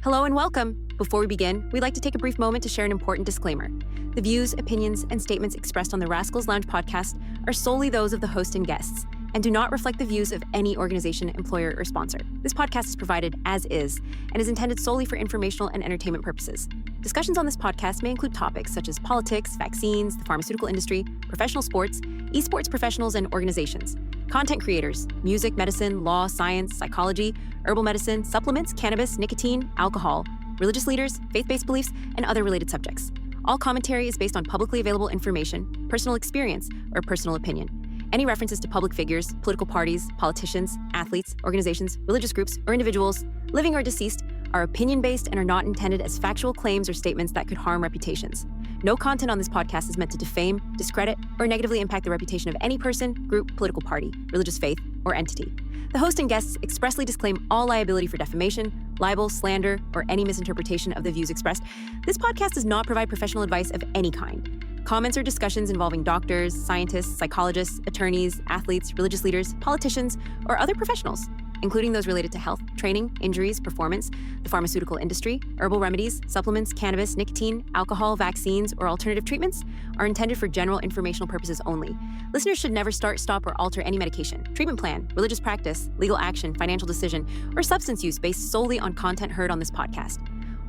Hello and welcome. Before we begin, we'd like to take a brief moment to share an important disclaimer. The views, opinions, and statements expressed on the Rascals Lounge podcast are solely those of the host and guests and do not reflect the views of any organization, employer, or sponsor. This podcast is provided as is and is intended solely for informational and entertainment purposes. Discussions on this podcast may include topics such as politics, vaccines, the pharmaceutical industry, professional sports, esports professionals and organizations, content creators, music, medicine, law, science, psychology, herbal medicine, supplements, cannabis, nicotine, alcohol, religious leaders, faith-based beliefs, and other related subjects. All commentary is based on publicly available information, personal experience, or personal opinion. Any references to public figures, political parties, politicians, athletes, organizations, religious groups, or individuals, living or deceased, are opinion-based and are not intended as factual claims or statements that could harm reputations. No content on this podcast is meant to defame, discredit, or negatively impact the reputation of any person, group, political party, religious faith, or entity. The host and guests expressly disclaim all liability for defamation, libel, slander, or any misinterpretation of the views expressed. This podcast does not provide professional advice of any kind. Comments or discussions involving doctors, scientists, psychologists, attorneys, athletes, religious leaders, politicians, or other professionals, including those related to health, training, injuries, performance, the pharmaceutical industry, herbal remedies, supplements, cannabis, nicotine, alcohol, vaccines, or alternative treatments, are intended for general informational purposes only. Listeners should never start, stop, or alter any medication, treatment plan, religious practice, legal action, financial decision, or substance use based solely on content heard on this podcast.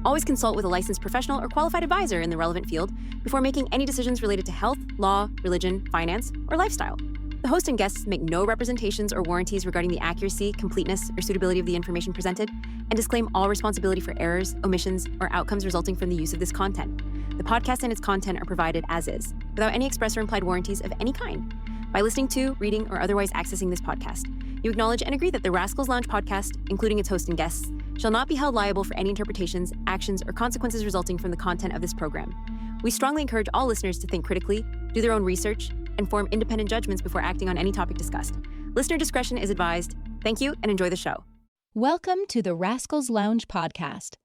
Always consult with a licensed professional or qualified advisor in the relevant field before making any decisions related to health, law, religion, finance, or lifestyle. The host and guests make no representations or warranties regarding the accuracy, completeness, or suitability of the information presented, and disclaim all responsibility for errors, omissions, or outcomes resulting from the use of this content. The podcast and its content are provided as is, without any express or implied warranties of any kind. By listening to, reading, or otherwise accessing this podcast, you acknowledge and agree that the Rascals Lounge podcast, including its host and guests, shall not be held liable for any interpretations, actions, or consequences resulting from the content of this program. We strongly encourage all listeners to think critically, do their own research, and form independent judgments before acting on any topic discussed. Listener discretion is advised. Thank you and enjoy the show. Welcome to the Rascals Lounge podcast.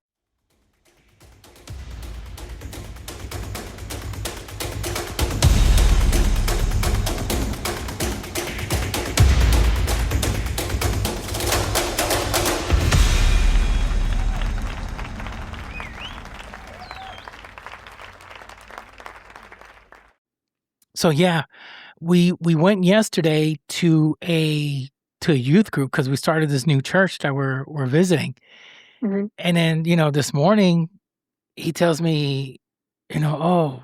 So yeah, we went yesterday to a youth group because we started this new church that we're visiting. Mm-hmm. And then, this morning he tells me, oh,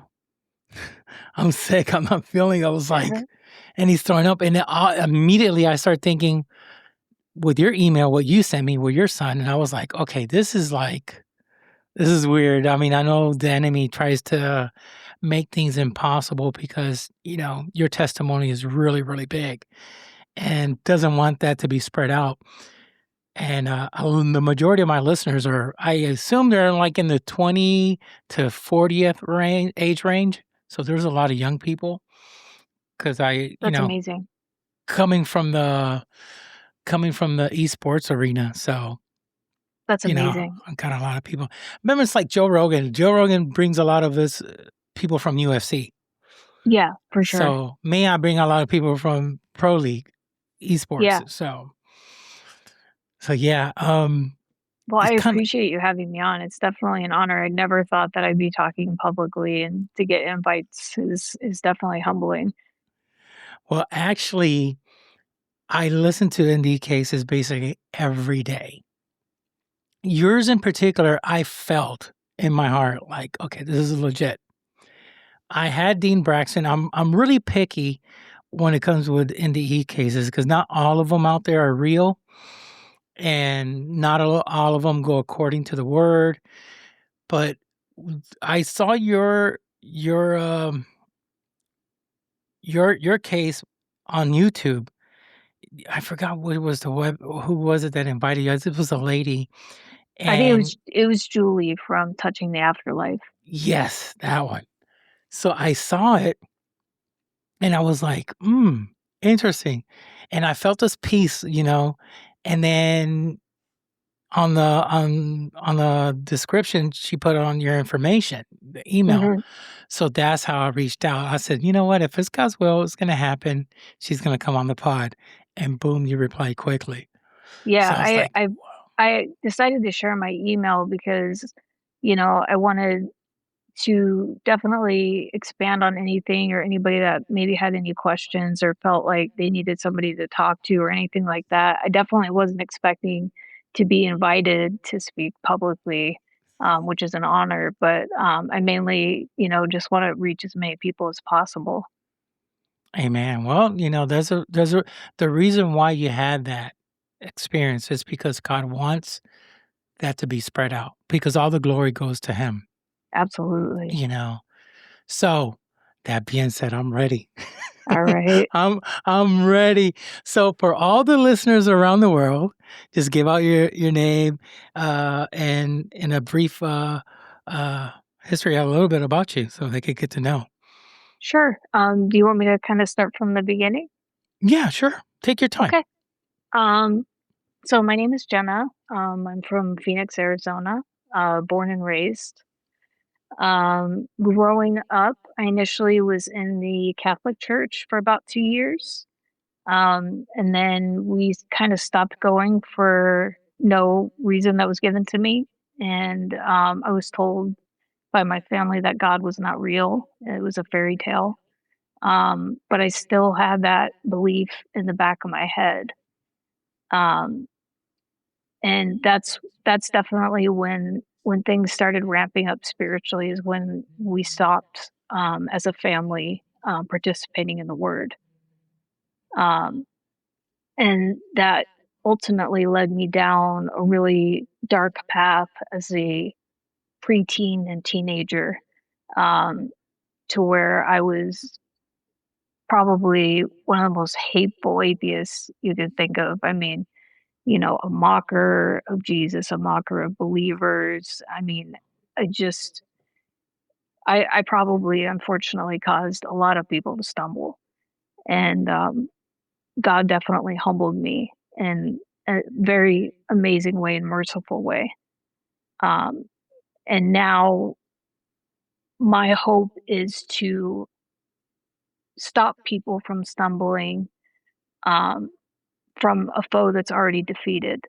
I'm sick. I'm not feeling. I was like, and he's throwing up. And then immediately I start thinking with your email, what you sent me with your son. And I was like, okay, this is weird. I mean, I know the enemy tries to make things impossible because, your testimony is really, really big and doesn't want that to be spread out. And the majority of my listeners I assume they're like in the 20 to 40th age range. So there's a lot of young people because That's amazing. coming from the esports arena. So That's amazing. I got a lot of people. Remember, it's like Joe Rogan. Joe Rogan brings a lot of his people from UFC. Yeah, for sure. So I bring a lot of people from Pro League esports. Yeah. So yeah. Well, I appreciate you having me on. It's definitely an honor. I never thought that I'd be talking publicly, and to get invites is definitely humbling. Well, actually, I listen to indie cases basically every day. Yours in particular, I felt in my heart like, okay, this is legit. I had Dean Braxton. I'm really picky when it comes with indie cases because not all of them out there are real, and not all of them go according to the word. But I saw your case on YouTube. I forgot what it was who was it that invited you? It was a lady. I think it was Julie from Touching the Afterlife. Yes, that one. So I saw it and I was like, interesting. And I felt this peace, and then on the description, she put on your information, the email. Mhm. So that's how I reached out. I said, you know what? If it's God's will, it's going to happen. She's going to come on the pod. And boom, you replied quickly. Yeah, So I was like, I wow. I decided to share my email because, I wanted to definitely expand on anything or anybody that maybe had any questions or felt like they needed somebody to talk to or anything like that. I definitely wasn't expecting to be invited to speak publicly, which is an honor, but I mainly, just want to reach as many people as possible. Amen. Well, there's a the reason why you had that experience is because God wants that to be spread out because all the glory goes to him, Absolutely. you know. So, that being said, I'm ready. All right. I'm ready. So for all the listeners around the world, just give out your name and a brief uh history, a little bit about you so they could get to know. Sure. Do you want me to kind of start from the beginning? Yeah, sure. Take your time. Okay. Um, so my name is Jenna. I'm from Phoenix, Arizona, born and raised. Growing up, I initially was in the Catholic Church for about 2 years. And then we kind of stopped going for no reason that was given to me. And I was told by my family that God was not real. It was a fairy tale. But I still had that belief in the back of my head. Um, and that's definitely when things started ramping up spiritually is when we stopped as a family participating in the word. Um, and that ultimately led me down a really dark path as a preteen and teenager, um, to where I was probably one of the most hateful atheists you could think of. I mean, a mocker of Jesus, a mocker of believers. I mean, I just, I probably unfortunately caused a lot of people to stumble. And God definitely humbled me in a very amazing way and merciful way. Um, and now my hope is to stop people from stumbling um, from a foe that's already defeated.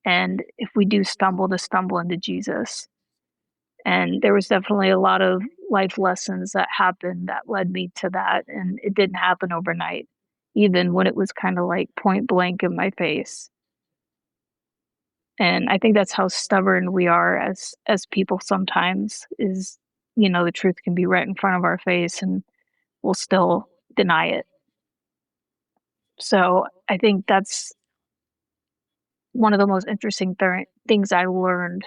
And if we do stumble, to stumble into Jesus. And there was definitely a lot of life lessons that happened that led me to that. And it didn't happen overnight, even when it was kind of like point blank in my face. And I think that's how stubborn we are as people sometimes is, the truth can be right in front of our face and we'll still deny it. So I think that's one of the most interesting things I learned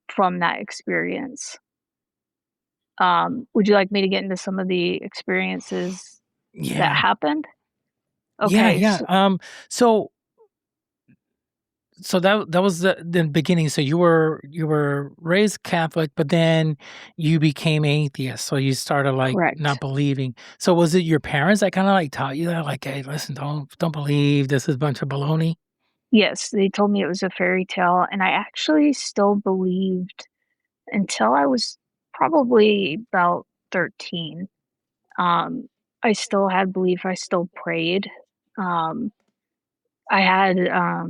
from that experience. Would you like me to get into some of the experiences that Yeah. happened? Yeah, Okay, yeah. So that was the beginning. So you were raised Catholic, but then you became atheist. So you started like not correct. believing. So was it your parents that kind of like taught you that, like, hey, listen, don't believe this is a bunch of baloney? Yes, they told me it was a fairy tale, and I actually still believed until I was probably about 13. Um, I still had belief, I still prayed. Um, I had, a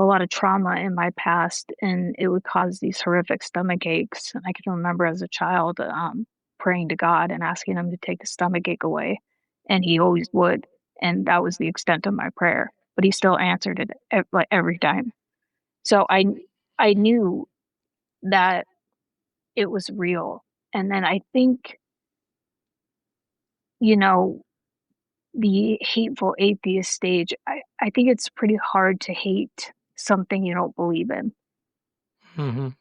lot of trauma in my past, and it would cause these horrific stomach aches. And I can remember as a child praying to God and asking Him to take the stomach ache away, and He always would. And that was the extent of my prayer, but He still answered it like every time. So I knew that it was real. And then I think, you know, the hateful atheist stage, I think it's pretty hard to hate something you don't believe in. Mhm.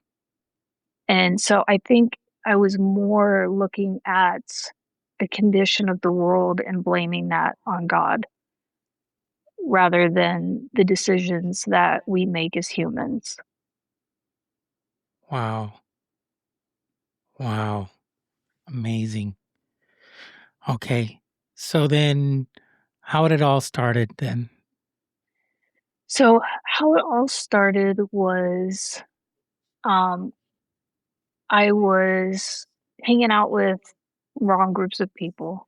And so I think I was more looking at the condition of the world and blaming that on God rather than the decisions that we make as humans. Wow. Wow. Amazing. Okay. So then how it all started then? So how it all started was um, I was hanging out with wrong groups of people.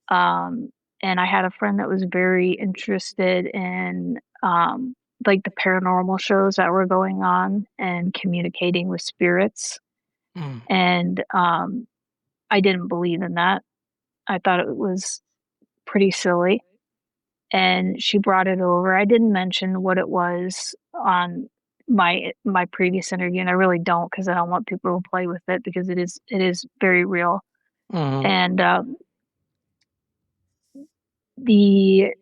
Um, and I had a friend that was very interested in like the paranormal shows that were going on and communicating with spirits. Mm. And I didn't believe in that. I thought it was pretty silly. And she brought it over. I didn't mention what it was on my previous interview, and I really don't because I don't want people to play with it because it is very real. Mhm. And the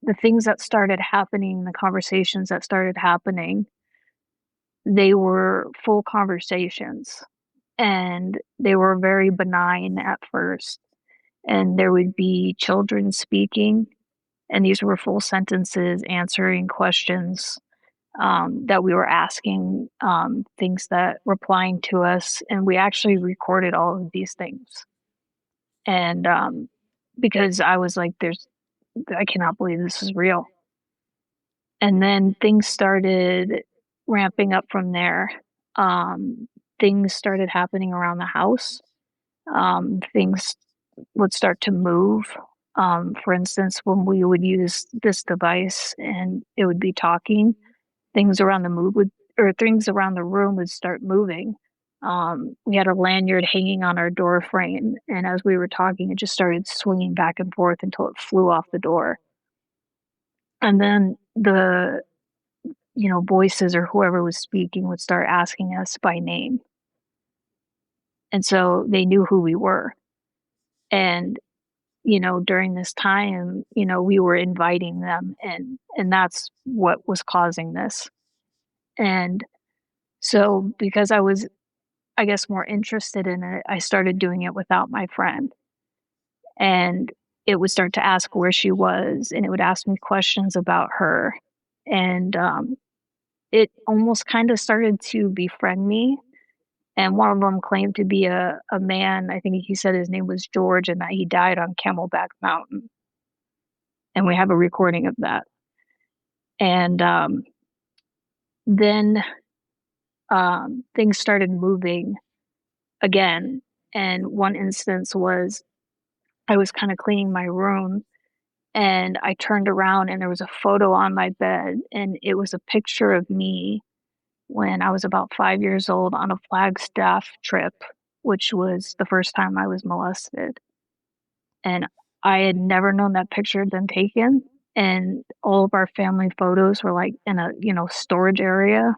the things that started happening, the conversations that started happening, they were full conversations, and they were very benign at first. And there would be children speaking, and these were full sentences answering questions that we were asking, things that replying to us, and we actually recorded all of these things. And because I was like, I cannot believe this is real. And then things started ramping up from there. Um, Things started happening around the house. Things would start to move. For instance, when we would use this device and it would be talking, things around the move would or things around the room would start moving. We had a lanyard hanging on our door frame, and as we were talking, it just started swinging back and forth until it flew off the door. And then the voices or whoever was speaking would start asking us by name, and so they knew who we were. And during this time, we were inviting them, and that's what was causing this. And so, because I was, I guess, more interested in it, I started doing it without my friend. And it would start to ask where she was, and it would ask me questions about her. And it almost kind of started to befriend me. And one of them claimed to be a man. I think he said his name was George and that he died on Camelback Mountain. And we have a recording of that. And then things started moving again. And one instance was I was kind of cleaning my room and I turned around and there was a photo on my bed, and it was a picture of me when I was about 5 years old on a Flagstaff trip, which was the first time I was molested. And I had never known that picture had been taken. And all of our family photos were like in a storage area.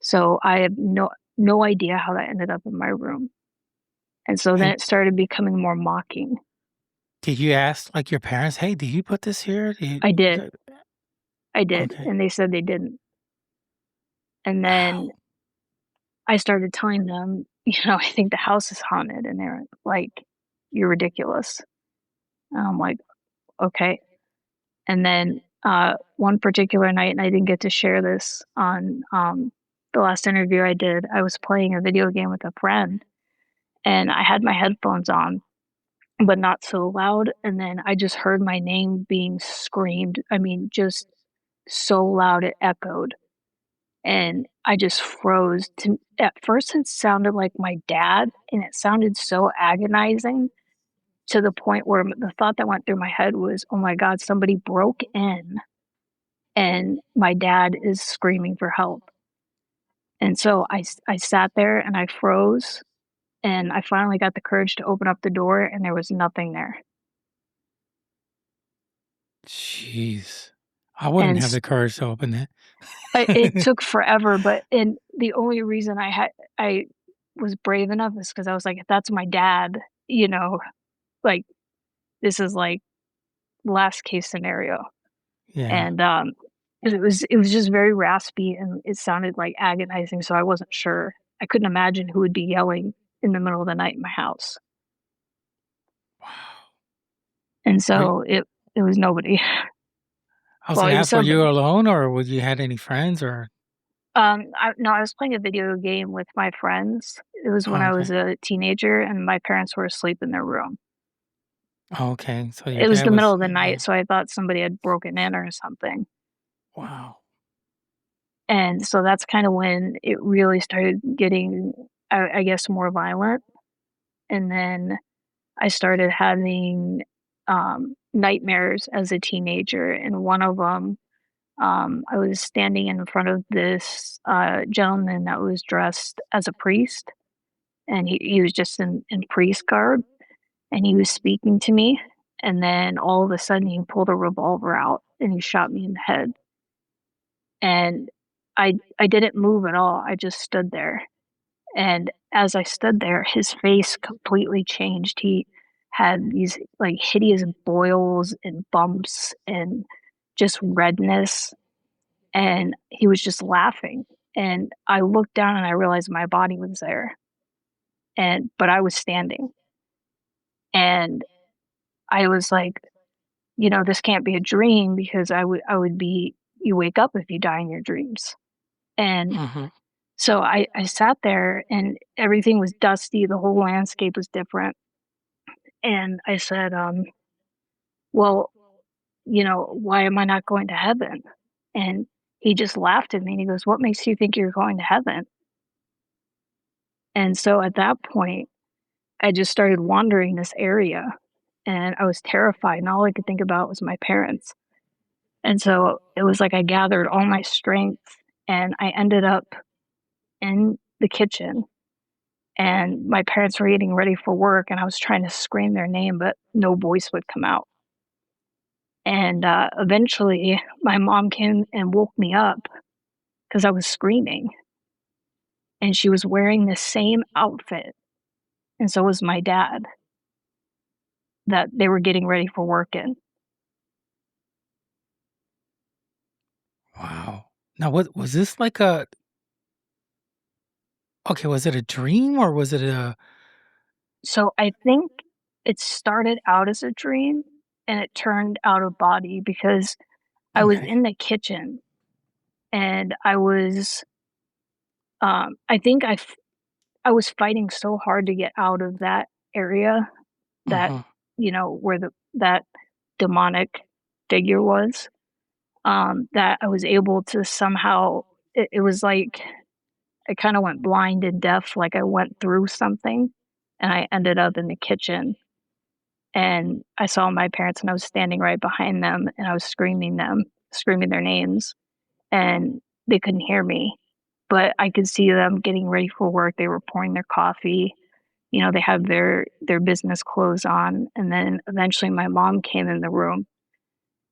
So I have no idea how that ended up in my room. And so then And it started becoming more mocking. did you ask, like, your parents, "Hey, did you put this here? Do I you did. got" I did. Okay. And they said they didn't. And then Wow. I started telling them, I think the house is haunted. And they're like, you're ridiculous. And I'm like, okay. And then one particular night, and I didn't get to share this on the last interview I did, I was playing a video game with a friend and I had my headphones on, but not so loud. And then I just heard my name being screamed. I mean, just so loud it echoed. And I just froze. At first, it sounded like my dad, and it sounded so agonizing to the point where the thought that went through my head was, "Oh my god, somebody broke in, and my dad is screaming for help." And so I sat there and I froze, and I finally got the courage to open up the door, and there was nothing there. Jeez. I wouldn't And have the courage to open it that. took forever, but and the only reason I was brave enough is because I was like, "If that's my dad, like, this is, like, last case scenario." Yeah. And, 'cause it was just very raspy and it sounded, like, agonizing, so I wasn't sure. I couldn't imagine who would be yelling in the middle of the night in my house. Wow. And Were so it was nobody. I was Well, gonna it was ask, were you somebody. alone or would you had any friends or I was playing a video game with my friends. It was when Oh, I okay. was a teenager and my parents were asleep in their room. Oh, okay. So your It was dad the middle was of the night, yeah. so I thought somebody had broken in or something. Wow. And so that's kinda when it really started getting, I guess, more violent. And then I started having, nightmares as a teenager, and one of them I was standing in front of this gentleman that was dressed as a priest, and he was just in priest garb, and he was speaking to me. And then all of a sudden, he pulled a revolver out and he shot me in the head. And I didn't move at all. I just stood there. And as I stood there, his face completely changed. He had these like hideous boils and bumps and just redness. And he was just laughing. And I looked down and I realized my body was there. But I was standing. And I was like, this can't be a dream because I would be you wake up if you die in your dreams. And Hmm. so I sat there and everything was dusty, the whole landscape was different. And I said, well, why am I not going to heaven? And he just laughed at me and he goes, what makes you think you're going to heaven? And so at that point, I just started wandering this area and I was terrified. And all I could think about was my parents. And so it was like I gathered all my strength and I ended up in the kitchen and my parents were getting ready for work and I was trying to scream their name, but no voice would come out. And eventually my mom came and woke me up because I was screaming and she was wearing the same outfit. And so was my dad that they were getting ready for work in. Wow. Now, what was this like a? Okay, was it a dream or was it a? So I think it started out as a dream and it turned out of body because I was Okay. in the kitchen and I think I was fighting so hard to get out of that area that, Hmm. where that demonic figure was, that I was able to somehow it was like I kinda went blind and deaf, like I went through something, and I ended up in the kitchen, and I saw my parents, and I was standing right behind them, and I was screaming their names, and they couldn't hear me, but I could see them getting ready for work, they were pouring their coffee, they had their business clothes on, and then eventually my mom came in the room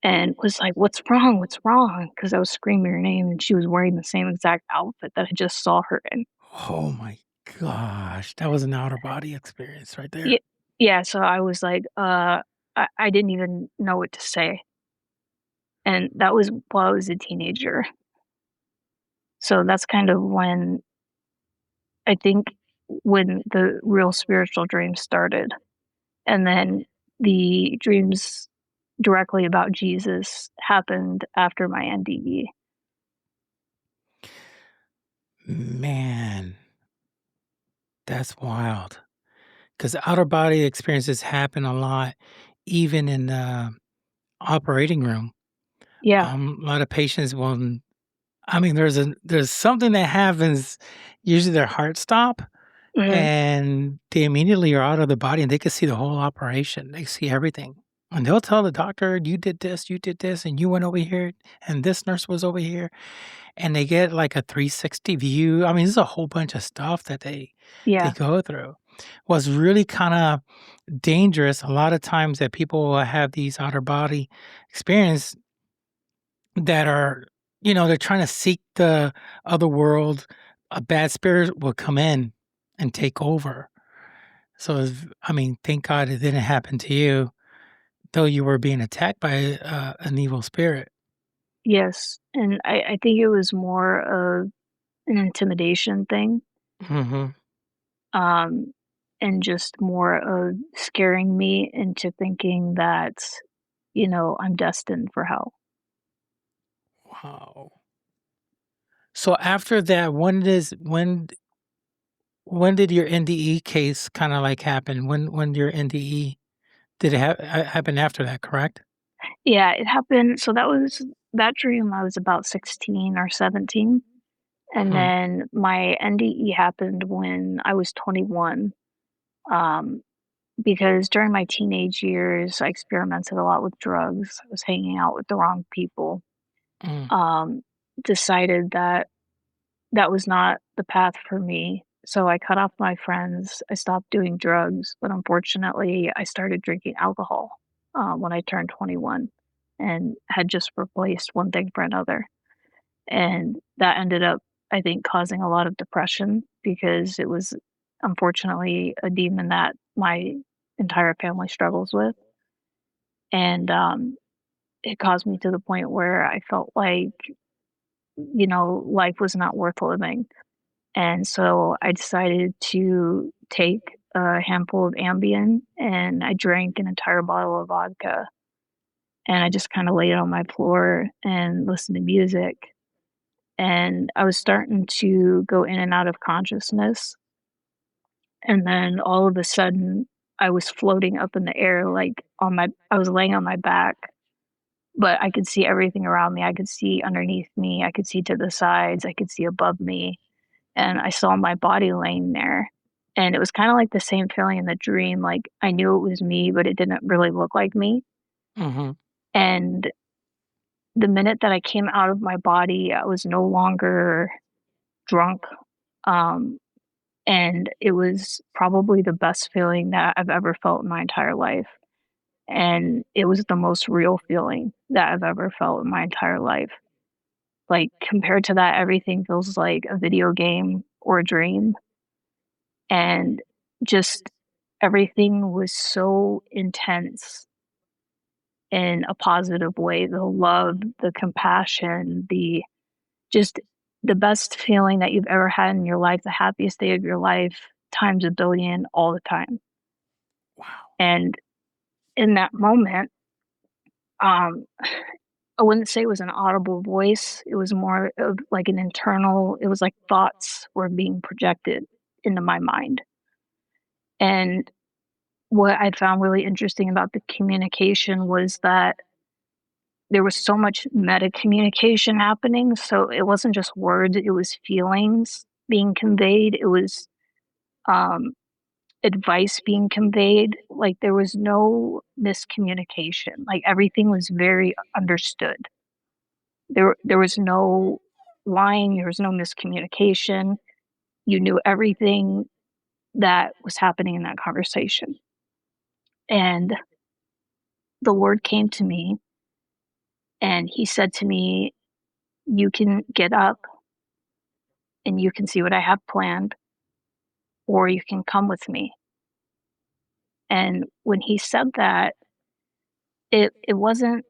and was like, "What's wrong? What's wrong?" Because I was screaming her name, and she was wearing the same exact outfit that I just saw her in. Oh my gosh, that was an outer body experience right Ye there. yeah, so I was like, I didn't even know what to say, and that was while I was a teenager. So that's kind of when I think when the real spiritual dreams started, and then the dreams directly about Jesus happened after my NDE. Man, that's wild. Because outer body experiences happen a lot, even in the operating room. Yeah, A lot of patients will. I mean, there's something that happens. Usually, their heart stop, mhm, and they immediately are out of the body, and they can see the whole operation. They see everything, and they'll tell the doctor, you did this, and you went over here, and this nurse was over here." And they get like a 360 view. I mean, there's a whole bunch of stuff that they yeah, go through. What's really kinda dangerous a lot of times that people will have these outer body experience that are, they're trying to seek the other world. A bad spirit will come in and take over. So, I mean, thank God it didn't happen to you, though you were being attacked by, an evil spirit. yes, and I think it was more of an intimidation thing, Mhm. um, and just more of scaring me into thinking that, I'm destined for hell. Wow. So after that, when did your NDE case kinda, like, happen? When your NDE did it happen after that, correct? Yeah, it happened so that dream, I was about 16 or 17, and Hmm. then my NDE happened when I was 21, um, because during my teenage years, I experimented a lot with drugs. I was hanging out with the wrong people, Mm. decided that that was not the path for me. So I cut off my friends. I stopped doing drugs, but unfortunately, I started drinking alcohol when I turned 21 and had just replaced one thing for another. And that ended up, I think, causing a lot of depression because it was unfortunately a demon that my entire family struggles with. And it caused me to the point where I felt like, life was not worth living. And so I decided to take a handful of Ambien and I drank an entire bottle of vodka. And I just kind of laid on my floor and listened to music. And I was starting to go in and out of consciousness. And then all of a sudden, I was floating up in the air, like I was laying on my back, but I could see everything around me. I could see underneath me. I could see to the sides. I could see above me. And I saw my body laying there. And it was kind of like the same feeling in the dream. Like I knew it was me, but it didn't really look like me. Mm-hmm. And the minute that I came out of my body, I was no longer drunk. Um, and it was probably the best feeling that I've ever felt in my entire life. And it was the most real feeling that I've ever felt in my entire life. Like compared to that, everything feels like a video game or a dream. And just everything was so intense in a positive way. The love, the compassion, the just the best feeling that you've ever had in your life, the happiest day of your life, times a billion, all the time. Wow. And in that moment, um, I wouldn't say it was an audible voice. It was more of like an internal, it was like thoughts were being projected into my mind. And what I found really interesting about the communication was that there was so much meta communication happening. So it wasn't just words, it was feelings being conveyed. It was um, advice being conveyed. Like there was no miscommunication. Like everything was very understood. There was no lying, there was no miscommunication. You knew everything that was happening in that conversation. And the Lord came to me and he said to me, "You can get up and you can see what I have planned, or you can come with me." And when he said that, it wasn't,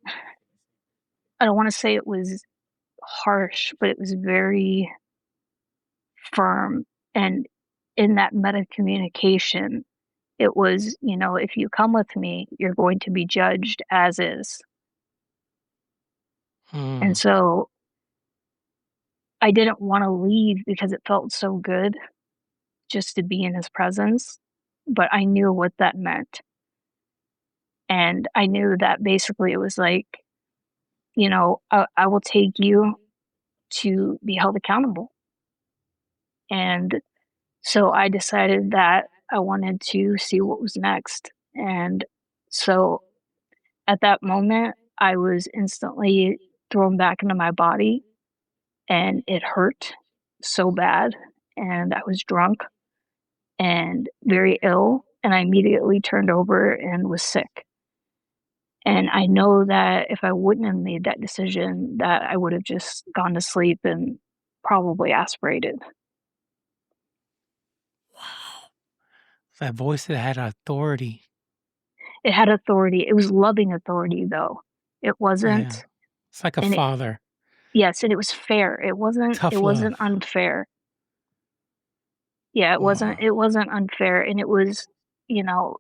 I don't want to say it was harsh, but it was very firm. And in that meta communication, it was, if you come with me, you're going to be judged as is. And Mm. so I didn't want to leave because it felt so good just to be in his presence, but I knew what that meant. And I knew that basically it was like, I will take you to be held accountable. And so I decided that I wanted to see what was next. And so at that moment, I was instantly thrown back into my body and it hurt so bad. And I was drunk and very ill. And I immediately turned over and was sick. And I know that if I wouldn't have made that decision, that I would have just gone to sleep and probably aspirated. Wow. That voice that had authority. It had authority. It was loving authority, though. It Yeah. wasn't, It's like a and it, father. yes, and it was fair. It wasn't. It Tough wasn't love. unfair. Yeah, it wasn't. Wow. It wasn't unfair, and it was, you know,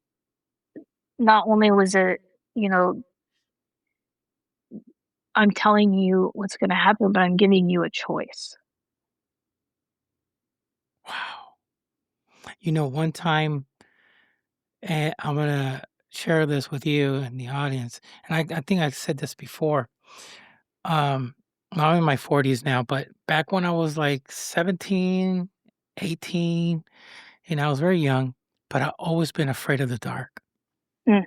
not only was it, you know, I'm telling you what's going to happen, but I'm giving you a choice. Wow. One time, I'm going to share this with you and the audience. And I think I said this before. Um, I'm in my 40s now, but back when I was like 17, 18, I was very young, but I always been afraid of the dark. Mm,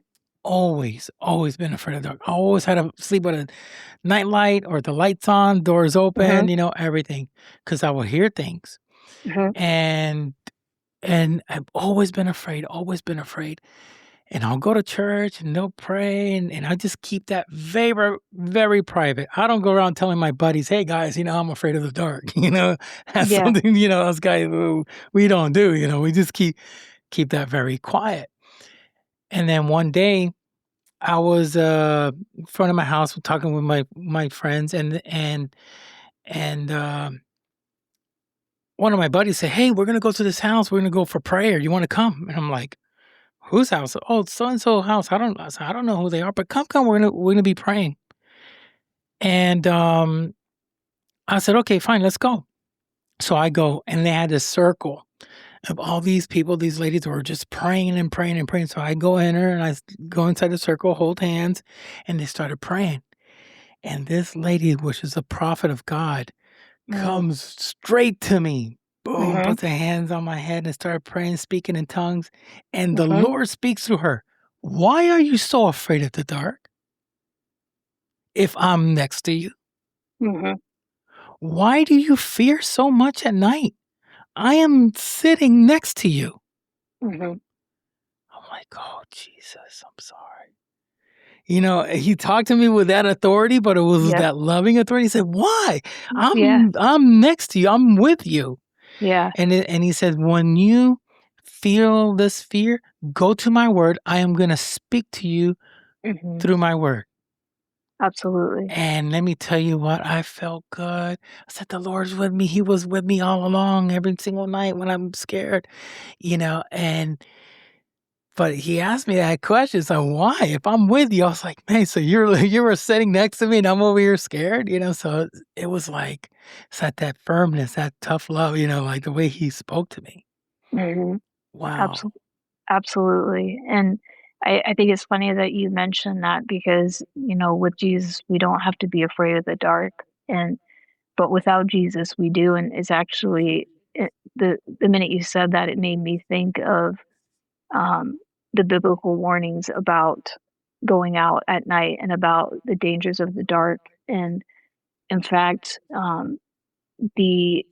always been afraid of the dark. I always had to sleep with a night light or the lights on, doors open, Mhm. everything, because I would hear things. Mhm. And and I've always been afraid, always been afraid. And I'll go to church and they'll pray and I just keep that very, very private. I don't go around telling my buddies, hey guys, I'm afraid of the dark. That's Yeah. something, us guys we don't do, we just keep that very quiet. And then one day I was in front of my house talking with my friends and one of my buddies said, hey, we're gonna go to this house, we're gonna go for prayer. You wanna come? And I'm like, whose house? Oh, so and so house. I don't know who they are, but come. We're gonna be praying. And I said, okay, fine, let's go. So I go, and they had this circle of all these people, these ladies who were just praying and praying and praying. So I go in there and I go inside the circle, hold hands, and they started praying. And this lady, which is a prophet of God, Mm. comes straight to me. Boom, Mhm. puts her hands on my head and started praying, speaking in tongues. And the Mhm. Lord speaks to her. Why are you so afraid of the dark? If I'm next to you, Mhm. why do you fear so much at night? I am sitting next to you. Mhm. I'm like, oh, Jesus, I'm sorry. He talked to me with that authority, but it was Yep. that loving authority. He said, why? Yeah. I'm next to you. I'm with you. Yeah. And he said, when you feel this fear, go to my word. I am going to speak to you Mhm. through my word. Absolutely. And let me tell you what, I felt good. I said, the Lord's with me. He was with me all along, every single night when I'm scared, and but he asked me that question. So why? If I'm with you, I was like, man, so you were sitting next to me and I'm over here scared, So it was like it's that firmness, that tough love, like the way he spoke to me. Mhm. Wow. Absol absolutely, and I think it's funny that you mentioned that because, with Jesus, we don't have to be afraid of the dark, but without Jesus, we do, and it's actually the minute you said that, it made me think of, um, the biblical warnings about going out at night and about the dangers of the dark, and in fact, the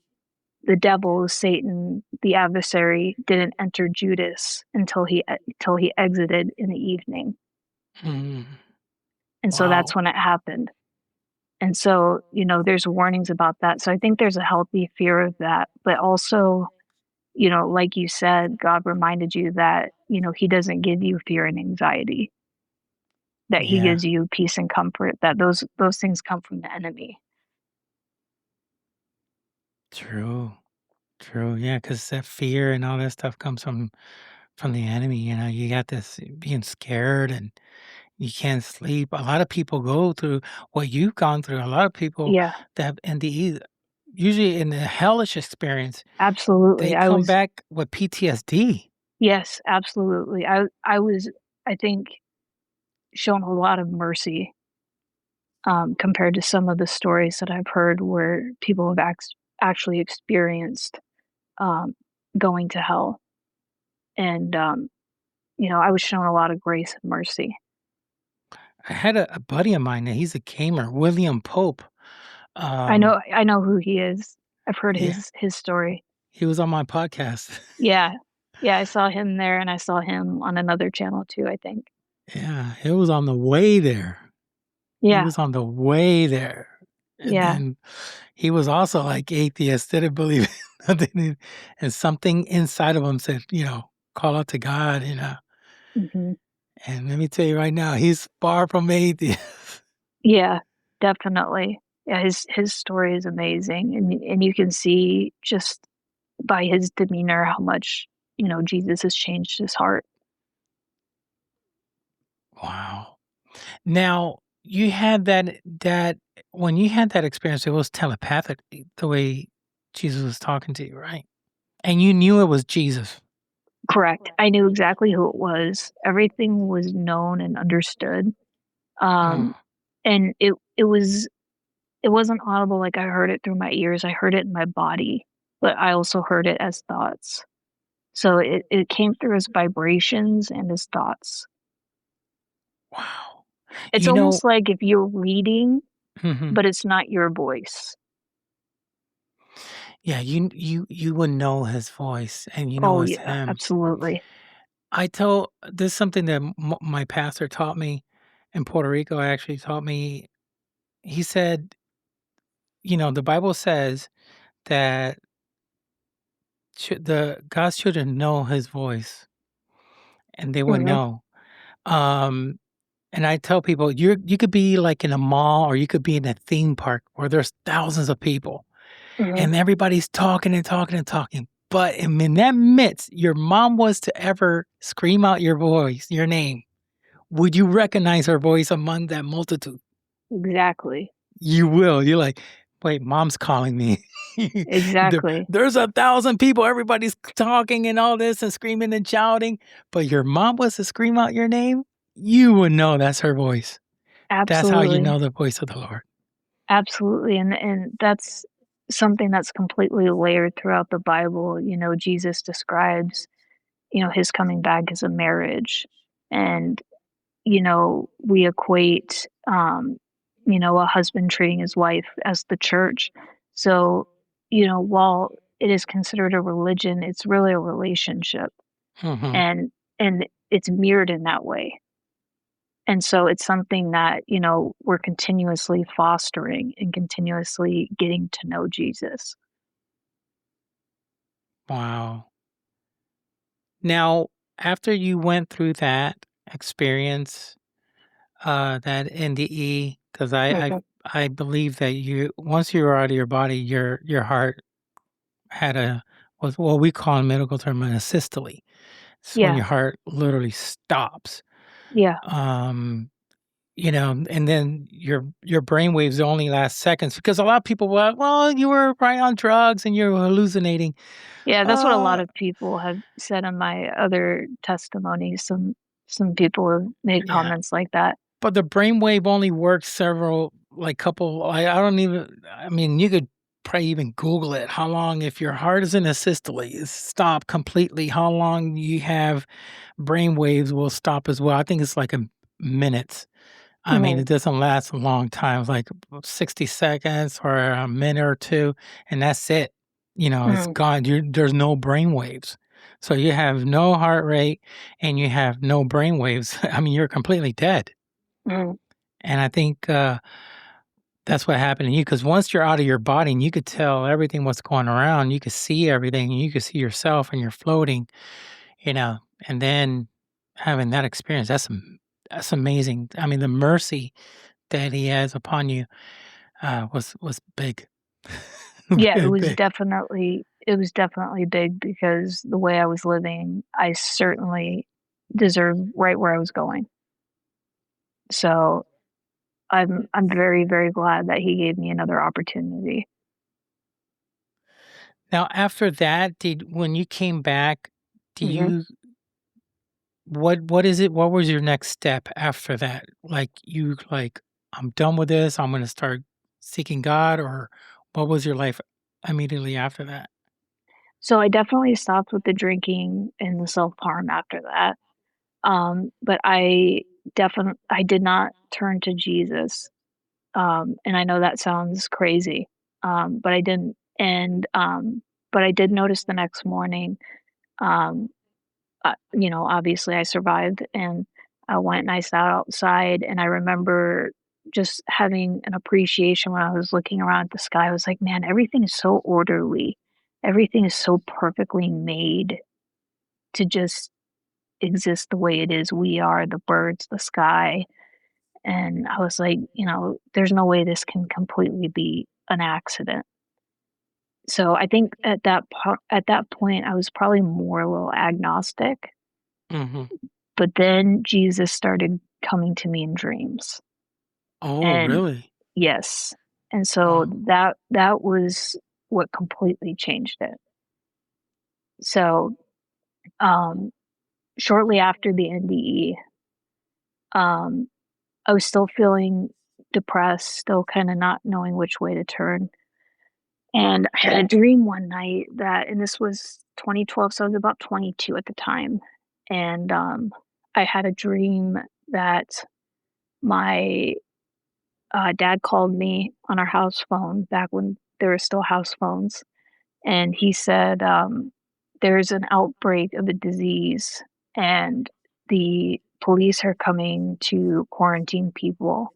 the devil, Satan, the adversary, didn't enter Judas until he exited in the evening, Mm. and so that's Wow. when it happened. And so, there's warnings about that. So I think there's a healthy fear of that, but also, like you said, God reminded you that, he doesn't give you fear and anxiety, that he Yeah. gives you peace and comfort, that those things come from the enemy. True. True. Yeah, because that fear and all that stuff comes from the enemy. You got this being scared and you can't sleep. A lot of people go through what you've gone through. A lot of people Yeah, that in usually in the hellish experience, absolutely. they I come was back with PTSD. Yes, absolutely. I was, I think, shown a lot of mercy, compared to some of the stories that I've heard where people have actually experienced, um, going to hell. And, I was shown a lot of grace and mercy. I had a buddy of mine that he's a gamer, William Pope. Um, I know who he is. I've heard yeah, his story. he was on my podcast. Yeah. Yeah, I saw him there, and I saw him on another channel too, I think. Yeah, it was on the way there. He Yeah, was on the way there. And yeah, then he was also like atheist, didn't believe in nothing. And something inside of him said, call out to God. mhm. And let me tell you right now, he's far from atheist. Yeah, definitely. Yeah, his story is amazing, and you can see just by his demeanor how much, Jesus has changed his heart. Wow. Now, you had that when you had that experience, it was telepathic the way Jesus was talking to you, right? And you knew it was Jesus. Correct. I knew exactly who it was. Everything was known and understood. Mm. Um, and it wasn't audible like I heard it through my ears. I heard it in my body, but I also heard it as thoughts. So it came through as vibrations and as thoughts. Wow. It's You know almost like if you're reading, mhm. but it's not your voice. Yeah, you would know his voice, and you know Oh, it's yeah, him. absolutely. I tell this is something that my pastor taught me in Puerto Rico. Actually, taught me. He said, the Bible says that the God's children know His voice, and they would Mhm, know. Um, and I tell people, you could be like in a mall, or you could be in a theme park where there's thousands of people, mhm. and everybody's talking and talking and talking. But in that midst, your mom was to ever scream out your voice, your name. Would you recognize her voice among that multitude? Exactly, You will. You're like, "Wait, mom's calling me." exactly, There's 1,000 people, everybody's talking and all this and screaming and shouting, but your mom was to scream out your name, you would know that's her voice. That's how you absolutely, know the voice of the Lord. absolutely, and that's something that's completely layered throughout the Bible. Jesus describes, his coming back as a marriage, and we equate, a husband treating his wife as the church. So, while it is considered a religion, it's really a relationship, Mhm. and it's mirrored in that way. And so it's something that, we're continuously fostering and continuously getting to know Jesus. Wow. Now, after you went through that experience, that NDE, because Mhm. I believe that once you were out of your body, your heart had was what we call in medical term an asystole. It's when Yeah, your heart literally stops. yeah, Um, and then your brain waves only last seconds because a lot of people were, well, you were right on drugs and you're hallucinating. yeah. That's what a lot Uh, of people have said in my other testimonies. Some people have made yeah, comments like that. but the brainwave only works several, like couple. I don't even. I mean, you could probably even Google it. How long, if your heart is in a systole, is stop completely? How long you have brain waves will stop as well? I think it's like a minutes. I mean, Mhm, it doesn't last a long time. It's like 60 seconds or a minute or two, and that's it. It's mhm, gone. There's no brain waves. So you have no heart rate and you have no brain waves. I mean, you're completely dead. mhm. And I think that's what happened to you because once you're out of your body and you could tell everything what's going around, you could see everything and you could see yourself and you're floating, you know, and then having that experience, that's amazing. I mean, the mercy that he has upon you was big, Yeah, very big. it was definitely big because the way I was living, I certainly deserved right where I was going. So I'm very, very glad that he gave me another opportunity. Now, after that, did when you came back, do Mhm. you what is it? What was your next step after that? Like I'm done with this. I'm going to start seeking God, or what was your life immediately after that? So I definitely stopped with the drinking and the self-harm after that. But I did not turn to Jesus. And I know that sounds crazy, but I didn't. But I did notice the next morning, um, obviously I survived and I went and I sat outside and I remember just having an appreciation when I was looking around at the sky. I was like, man, everything is so orderly. Everything is so perfectly made to just exist the way it is. We are the birds, the sky. And I was like, there's no way this can completely be an accident. So I think at that point I was probably more a little agnostic. Mhm. But then Jesus started coming to me in dreams, Oh, and really? yes, and so Wow. that was what completely changed it. So, um, shortly after the NDE, um, I was still feeling depressed, still kinda not knowing which way to turn, and I had a dream one night and this was 2012, so I was about 22 at the time, and, I had a dream that my dad called me on our house phone back when there were still house phones, and he said, there's an outbreak of a disease, and the police are coming to quarantine people.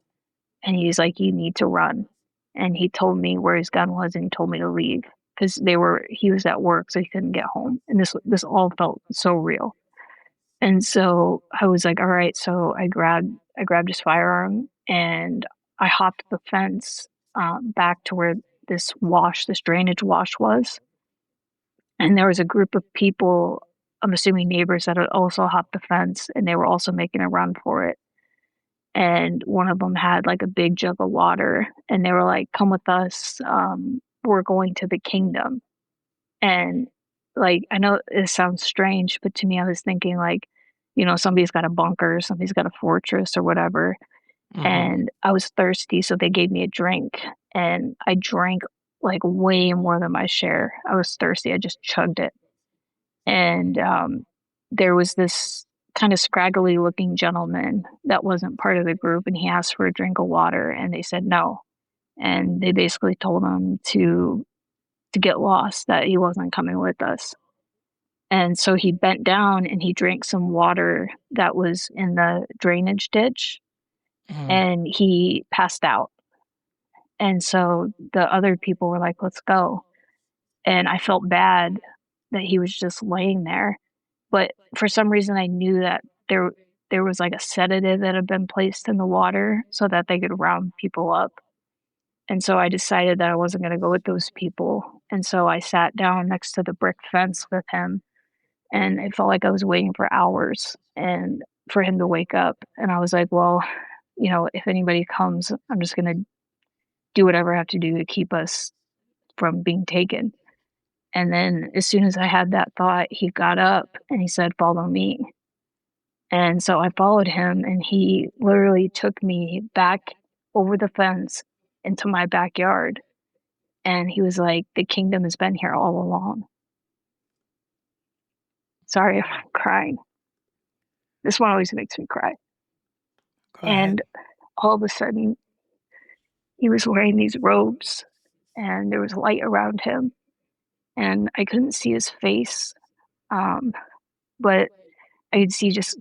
And he's like, "You need to run." And he told me where his gun was, and he told me to leave because he was at work, so he couldn't get home. And this all felt so real. And so I was like, "All right." So I grabbed his firearm and I hopped the fence back to where this drainage wash was. And there was a group of people, I'm assuming neighbors, that had also hopped the fence, and they were also making a run for it. And one of them had like a big jug of water, and they were like, "Come with us. We're going to the kingdom." And like, I know it sounds strange, but to me, I was thinking like, somebody's got a bunker, somebody's got a fortress or whatever. Mhm. And I was thirsty, so they gave me a drink, and I drank like way more than my share. I was thirsty. I just chugged it. And there was this kind of scraggly looking gentleman that wasn't part of the group, and he asked for a drink of water, and they said no. And they basically told him to get lost, that he wasn't coming with us. And so he bent down and he drank some water that was in the drainage ditch, Mhm. and he passed out. And so the other people were like, "Let's go." And I felt bad that he was just laying there. But for some reason, I knew that there was like a sedative that had been placed in the water so that they could round people up. And so I decided that I wasn't gonna go with those people. And so I sat down next to the brick fence with him, and it felt like I was waiting for hours and for him to wake up. And I was like, "Well, if anybody comes, I'm just gonna do whatever I have to do to keep us from being taken." And then as soon as I had that thought, he got up and he said, "Follow me." And so I followed him, and he literally took me back over the fence into my backyard. And he was like, "The kingdom has been here all along." Sorry if I'm crying. This one always makes me cry. Go ahead. And all of a sudden, he was wearing these robes, and there was light around him, and I couldn't see his face, um, but I could see just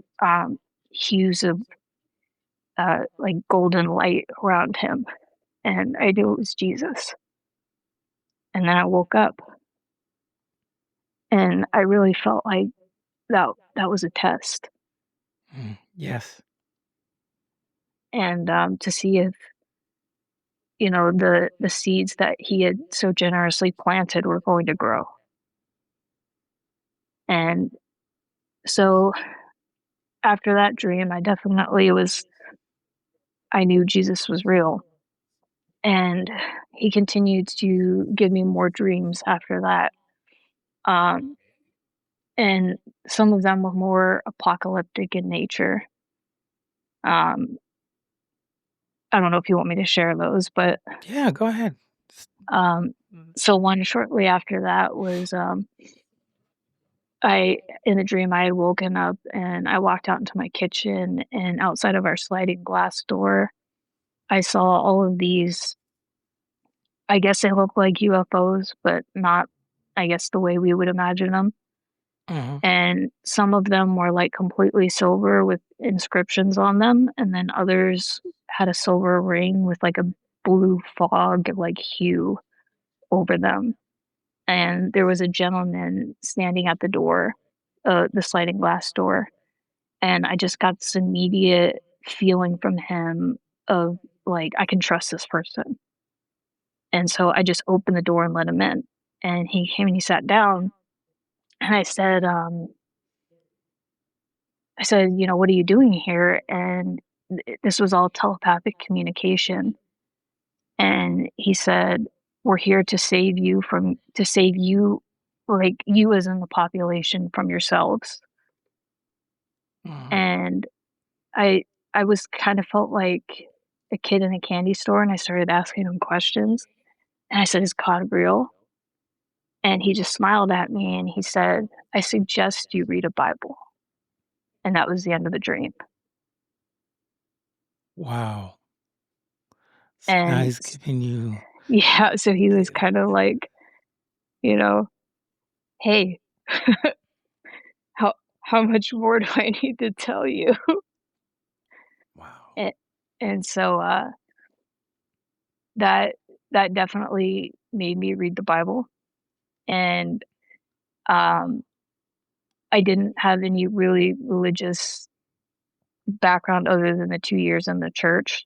hues of like golden light around him, and I knew it was Jesus. And then I woke up, and I really felt like that was a test, Yes. and to see if the seeds that he had so generously planted were going to grow. And so after that dream, I knew Jesus was real. And he continued to give me more dreams after that. Um, and some of them were more apocalyptic in nature. Um, I don't know if you want me to share those, but Yeah, go ahead. S um, mm, so one shortly after that was I in a dream I had woken up and I walked out into my kitchen, and outside of our sliding glass door, I saw all of these. I guess they look like UFOs, but not, I guess, the way we would imagine them. mhm, And some of them were like completely silver with inscriptions on them, and then others had a silver ring with like a blue fog like hue over them. And there was a gentleman standing at the door, the sliding glass door, and I just got this immediate feeling from him of like, I can trust this person. And so I just opened the door and let him in. And he came and he sat down, and I said, "What are you doing here?" And this was all telepathic communication. And he said, "We're here to save you, like you as in the population, from yourselves." mhm. And I I was kind of felt like a kid in a candy store, and I started asking him questions. And I said, "Is God real?" And he just smiled at me and he said, "I suggest you read a Bible." And that was the end of the dream. Wow. So now And he's giving you yeah, so he was kind of like, you know, hey, how how much more do I need to tell you? wow. And, and so that that definitely made me read the Bible. And um, I didn't have any really religious background other than the 2 years in the church.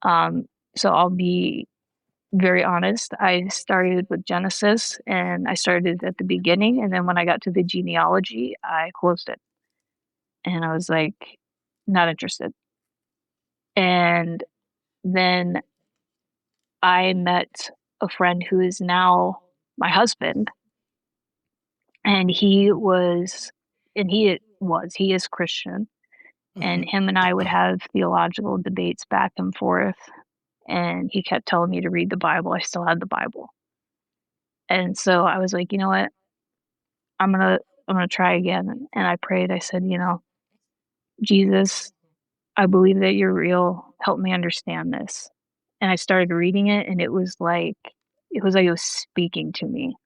Um, so I'll be very honest. I started with Genesis and I started at the beginning. And then when I got to the genealogy, I closed it. And I was like, not interested. And then I met a friend who is now my husband. And he is Christian. And Mhm. him and I would have theological debates back and forth. And he kept telling me to read the Bible. I still had the Bible. And so I was like, you know what? I'm gonna I'm gonna try again. And I prayed. I said, Jesus, I believe that you're real. Help me understand this. And I started reading it, and it was speaking to me.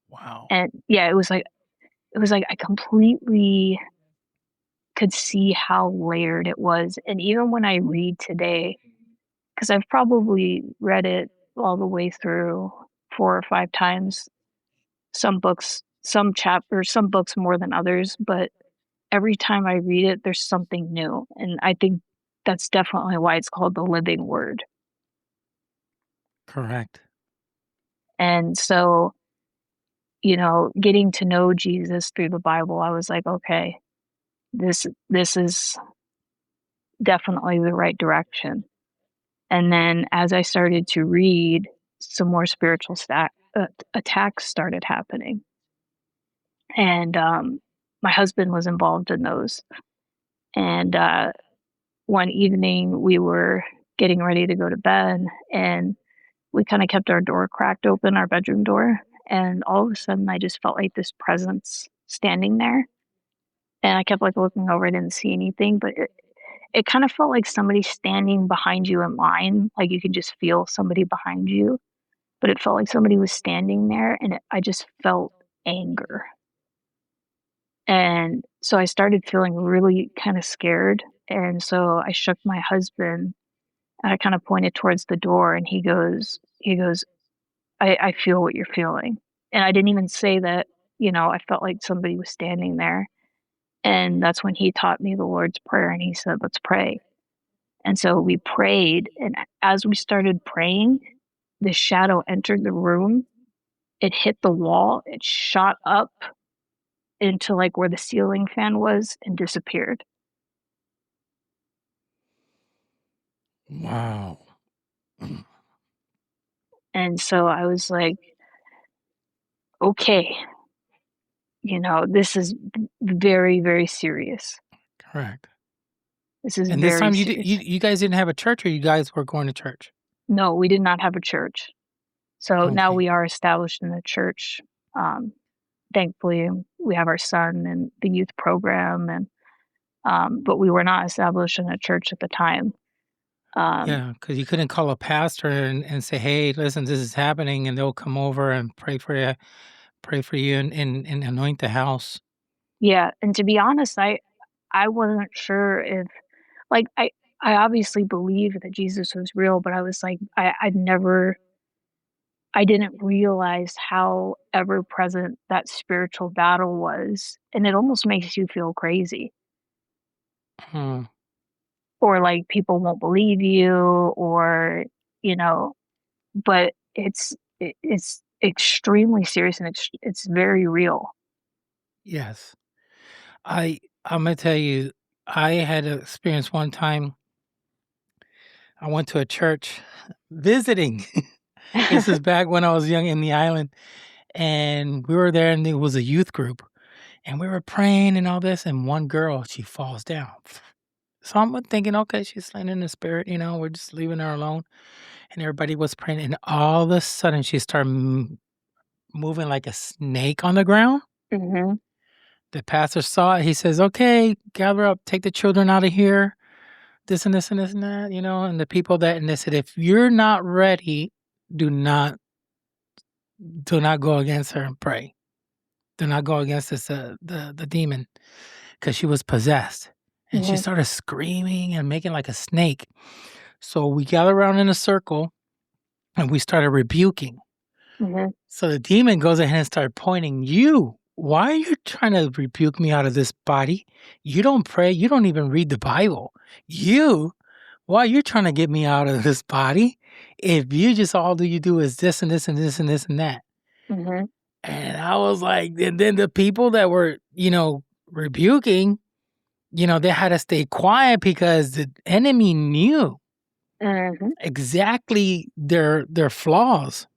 Wow. And yeah, it was like I completely could see how layered it was. And even when I read today, because I've probably read it all the way through 4 or 5 times. Some books more than others, but every time I read it, there's something new. And I think that's definitely why it's called the living word. Correct. And so, getting to know Jesus through the Bible, I was like, okay, this is definitely the right direction. And then as I started to read, some more spiritual attacks started happening. And my husband was involved in those. And one evening we were getting ready to go to bed, and we kind of kept our door cracked open, our bedroom door. And all of a sudden, I just felt like this presence standing there. And I kept like looking over, I didn't see anything, but it kind of felt like somebody standing behind you in line. Like you could just feel somebody behind you, but it felt like somebody was standing there, and I just felt anger. And so I started feeling really kind of scared. And so I shook my husband and I kind of pointed towards the door, and he goes, I feel what you're feeling. And I didn't even say that, I felt like somebody was standing there. And that's when he taught me the Lord's Prayer, and he said, let's pray. And so we prayed. And as we started praying, the shadow entered the room. It hit the wall. It shot up into like where the ceiling fan was and disappeared. Wow. And so I was like, okay, this is very, very serious. Correct. This is And this very time serious. you guys didn't have a church, or you guys were going to church? No, we did not have a church. So now Okay. we are established in a church. Um, Thankfully, we have our son and the youth program, and but we were not established in a church at the time. Um, Yeah, because you couldn't call a pastor and say, "Hey, listen, this is happening," and they'll come over and pray for you, and anoint the house. yeah, and to be honest, I wasn't sure if like I obviously believe that Jesus was real, but I was like I didn't realize how ever present that spiritual battle was, and it almost makes you feel crazy, Hmm. or like people won't believe you, or you know, but it's extremely serious, and it's very real. Yes. I'm gonna tell you, I had an experience one time. I went to a church visiting. This is back when I was young in the island, and we were there, and it was a youth group, and we were praying and all this, and one girl, she falls down. So I'm thinking, okay, she's slain in the spirit, we're just leaving her alone. And everybody was praying, and all of a sudden she started moving like a snake on the ground. Mhm. The pastor saw it. He says, "Okay, gather up, take the children out of here. this and this and this and that, and the people and they said, if you're not ready, do not go against her and pray. Do not go against this, the demon, because she was possessed. And she started screaming and making like a snake. So we gathered around in a circle and we started rebuking. So the demon goes ahead and started pointing, why are you trying to rebuke me out of this body? You don't pray. You don't even read the Bible. Why are you trying to get me out of this body? If you just all you do is this and this and this and this and that. And I was like, and then the people that were, rebuking, they had to stay quiet because the enemy knew exactly their flaws.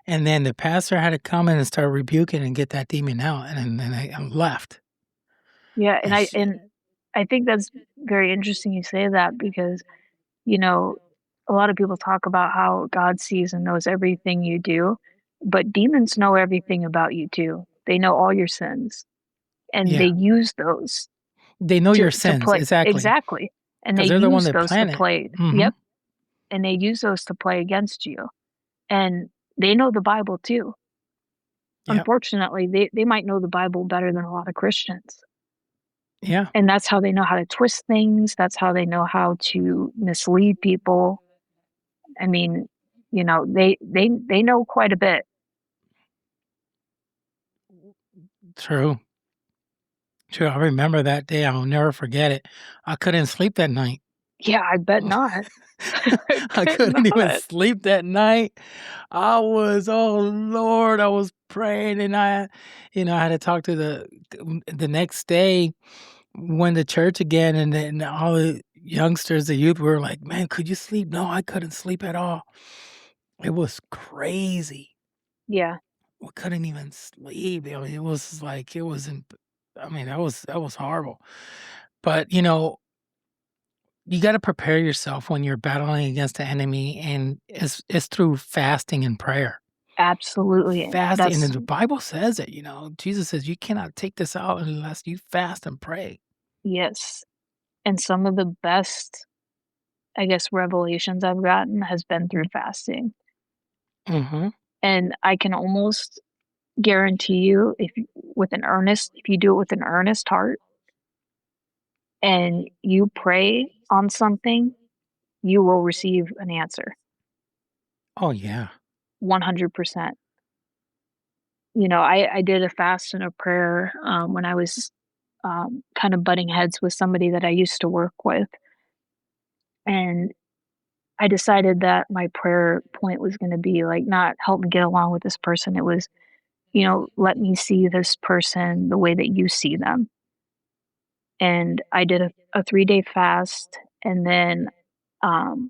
And then the pastor had to come in and start rebuking and get that demon out, and then I left. Yeah, and I think that's very interesting you say that because, a lot of people talk about how God sees and knows everything you do, but demons know everything about you too. They know all your sins, and they use those. They know your to sins, play. exactly. And they they're the one use that those plan to it. play. Yep. And they use those to play against you. And they know the Bible too. Yep. Unfortunately, they might know the Bible better than a lot of Christians. Yeah. And that's how they know how to twist things. That's how they know how to mislead people. I mean, they know quite a bit. True. I remember that day. I'll never forget it. I couldn't sleep that night. Yeah, I bet not. I couldn't even sleep that night. I was, oh Lord, I was praying, and I had to talk to the next day. Went to church again, and then all the youngsters, the youth, were like, "Man, could you sleep?" No, I couldn't sleep at all. It was crazy. Yeah. We couldn't even sleep. I mean, it was like that was horrible. But you got to prepare yourself when you're battling against the enemy, and it's through fasting and prayer. Absolutely. Fasting, and the Bible says it. Jesus says you cannot take this out unless you fast and pray. Yes. And some of the best, I guess, revelations I've gotten has been through fasting. And I can almost guarantee you, if you do it with an earnest heart and you pray on something, you will receive an answer. Oh, yeah. 100%. I did a fast and a prayer when I was kind of butting heads with somebody that I used to work with. And I decided that my prayer point was going to be like, not help me get along with this person. It was, let me see this person the way that you see them. And I did a 3-day fast. And then on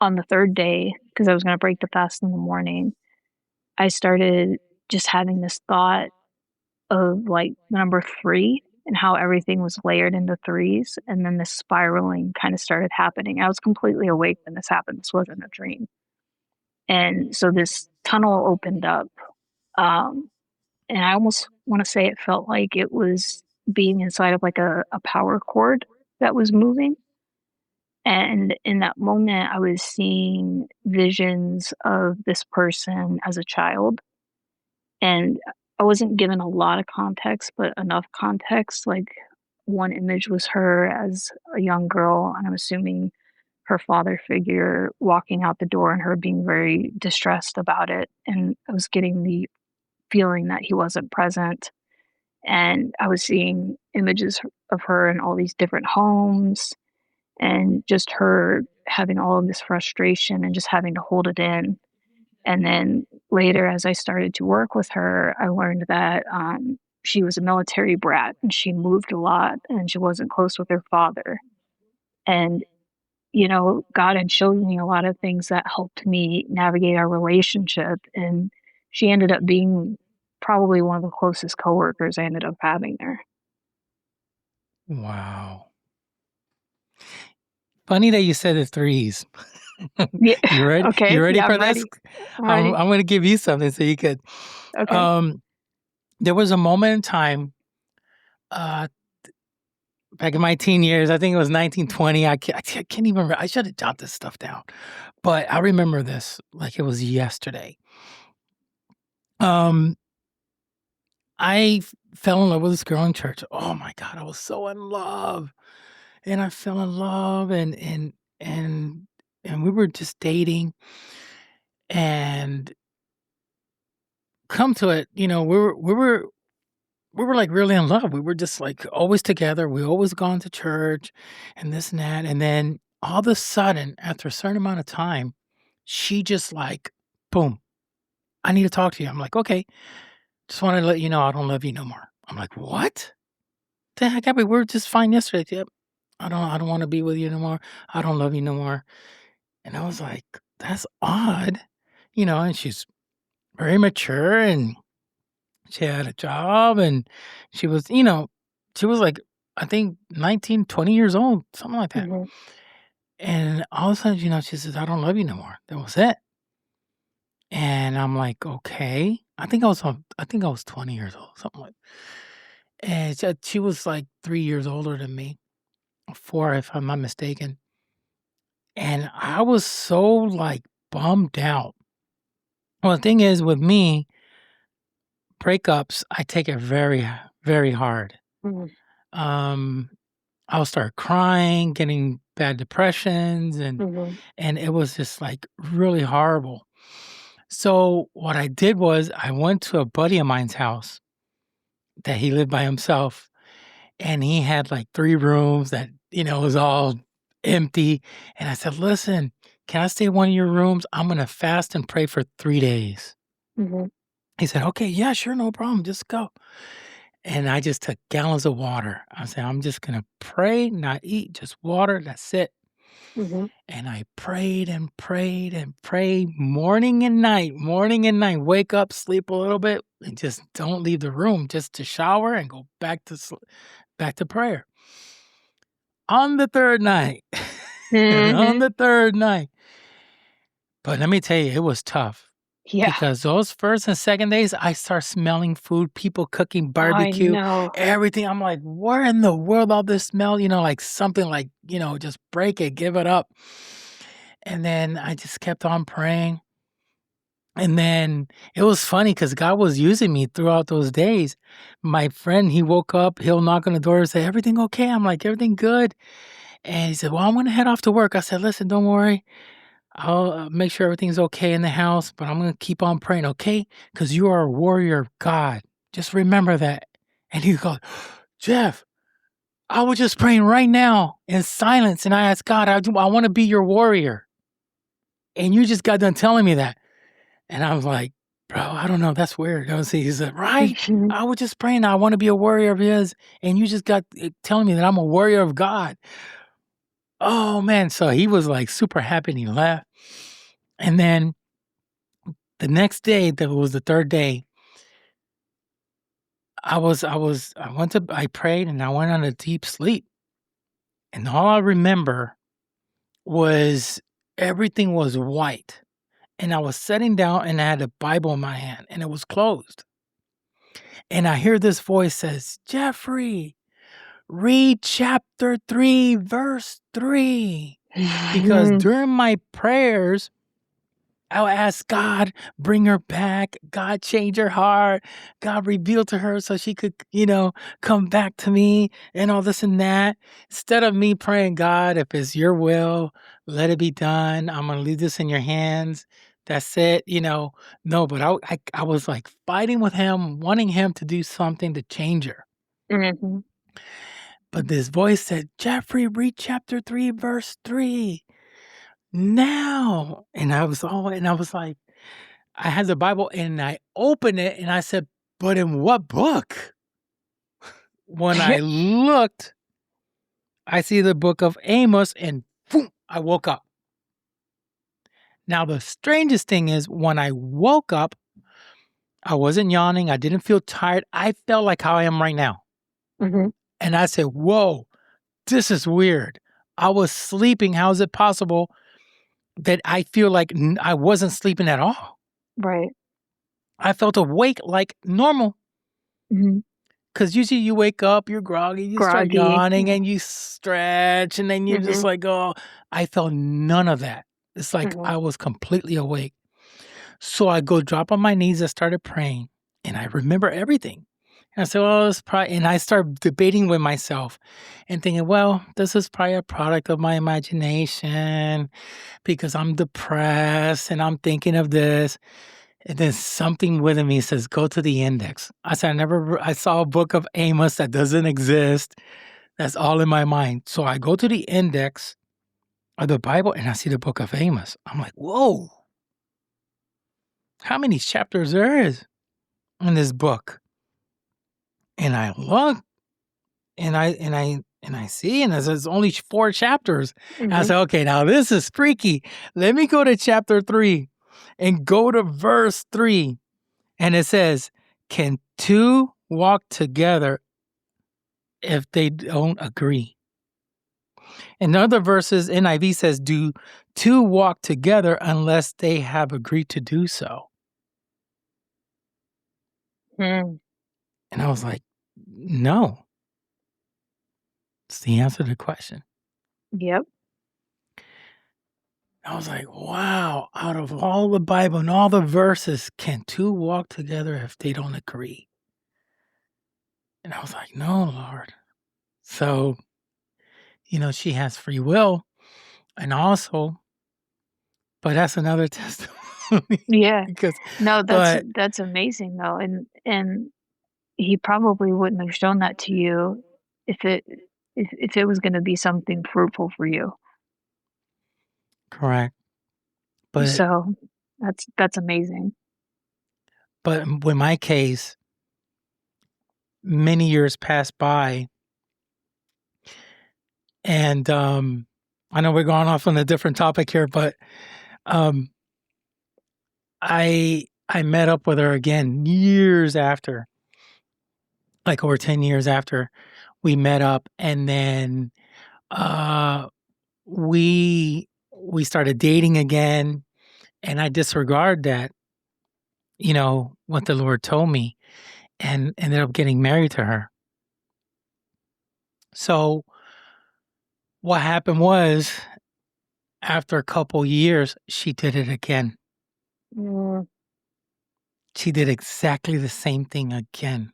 the third day, because I was going to break the fast in the morning, I started just having this thought of like the number 3 and how everything was layered into threes. And then this spiraling kind of started happening. I was completely awake when this happened. This wasn't a dream. And so this tunnel opened up. And I almost want to say it felt like it was being inside of like a power cord that was moving. And in that moment, I was seeing visions of this person as a child. And I wasn't given a lot of context, but enough context. Like one image was her as a young girl, and I'm assuming her father figure walking out the door and her being very distressed about it. And I was getting the feeling that he wasn't present. And I was seeing images of her in all these different homes and just her having all of this frustration and just having to hold it in. And then later, as I started to work with her, I learned that she was a military brat and she moved a lot and she wasn't close with her father. And, God had shown me a lot of things that helped me navigate our relationship. And she ended up being probably one of the closest coworkers I ended up having there. Wow. Funny that you said the threes. Yeah. You ready? Okay. You ready Yeah, for I'm this? ready. I'm I'm going to give you something so you could. Okay. There was a moment in time. back in my teen years. I think it was 1920. I can't even remember. I should have jotted this stuff down. But I remember this like it was yesterday. I fell in love with this girl in church. Oh my God, I was so in love. And I fell in love and we were just dating. And come to it, we were like really in love. We were just like always together. We always gone to church and this and that. And then all of a sudden, after a certain amount of time, she just like, boom, I need to talk to you. I'm like, okay, just wanted to let you know I don't love you no more. I'm like, what? The heck, Abby, we were just fine yesterday. Yep. I don't want to be with you no more. I don't love you no more. And I was like, that's odd. And she's very mature and she had a job and she was, she was like, I think 19, 20 years old, something like that. Mhm. And all of a sudden, she says, I don't love you no more. That was it. And I'm like, okay. I think I was 20 years old, something like that. And she was like 3 years older than me, 4 if I'm not mistaken. And I was so like bummed out. Well, the thing is with me, breakups, I take it very, very hard. Mhm. I'll start crying, getting bad depressions, Mhm. and it was just like really horrible. So what I did was I went to a buddy of mine's house that he lived by himself, and he had like 3 rooms that, was all empty. And I said, listen, can I stay in one of your rooms? I'm going to fast and pray for 3 days. Mhm. He said, okay, yeah, sure. No problem. Just go. And I just took gallons of water. I said, I'm just going to pray, not eat, just water. That's it. Mhm. And I prayed and prayed and prayed morning and night, wake up, sleep a little bit, and just don't leave the room, just to shower and go back to prayer. On the third night, Mhm. but let me tell you, it was tough. Yeah, Because those first and second days, I start smelling food, people cooking I barbecue, know. everything. I'm like, where in the world all this smell? Like something like, just break it, give it up. And then I just kept on praying. And then it was funny because God was using me throughout those days. My friend, he woke up, he'll knock on the door and say, everything okay? I'm like, everything good? And he said, well, I'm going to head off to work. I said, listen, don't worry. I'll make sure everything's okay in the house, but I'm going to keep on praying, okay? Because you are a warrior of God. Just remember that. And he goes, Jeff, I was just praying right now in silence, and I asked God, I want to be your warrior. And you just got done telling me that. And I was like, bro, I don't know. That's weird. He said, right? I was just praying. I want to be a warrior of his. And you just got telling me that I'm a warrior of God. Oh, man. So he was like super happy and he left. And then the next day, that was the third day, I prayed and I went on a deep sleep. And all I remember was everything was white. And I was sitting down and I had a Bible in my hand and it was closed. And I hear this voice says, Jeffrey, read chapter 3, verse 3. Because during my prayers, I'll ask God, bring her back. God, change her heart. God, reveal to her so she could, come back to me and all this and that. Instead of me praying, God, if it's your will, let it be done. I'm going to leave this in your hands. That's it. No, but I was like fighting with him, wanting him to do something to change her. Mhm. But this voice said, Jeffrey, read chapter 3, verse 3. Now. And I was like, I had the Bible and I opened it and I said, but in what book? When I looked, I see the book of Amos and boom, I woke up. Now, the strangest thing is when I woke up, I wasn't yawning. I didn't feel tired. I felt like how I am right now. Mhm. And I said, whoa, this is weird. I was sleeping. How is it possible that I feel like I wasn't sleeping at all? Right. I felt awake like normal. Mhm. because usually you wake up, you're groggy, you start Groggy. yawning, and you stretch, and then you're just Mhm. like, oh, I felt none of that. It's like Mhm. I was completely awake. So I go drop on my knees. I started praying, and I remember everything. And I said, "Well, it's probably," and I start debating with myself and thinking, "Well, this is probably a product of my imagination because I'm depressed and I'm thinking of this." And then something within me says, "Go to the index." I said, I saw a book of Amos that doesn't exist. That's all in my mind. So I go to the index of the Bible and I see the book of Amos. I'm like, whoa, how many chapters there is in this book? And I look and I see, and it says only 4 chapters. And I Mhm. said, okay, now this is freaky. Let me go to chapter 3 and go to verse 3. And it says, can 2 walk together if they don't agree? In other verses, NIV says, do 2 walk together unless they have agreed to do so? Mm. And I was like, no. It's the answer to the question. Yep. I was like, wow, out of all the Bible and all the verses, can 2 walk together if they don't agree? And I was like, no, Lord. So, she has free will. And also, but that's another testimony Yeah. because, No, but that's amazing though, and he probably wouldn't have shown that to you if it was going to be something fruitful for you. correct. But, So that's amazing. but with my case, many years passed by and, I know we're going off on a different topic here, but, um, I met up with her again years after, like over 10 years after we met up, and then, uh, we started dating again, and I disregard that, what the Lord told me, and ended up getting married to her. So, what happened was, after a couple years, she did it again. Mm. She did exactly the same thing again.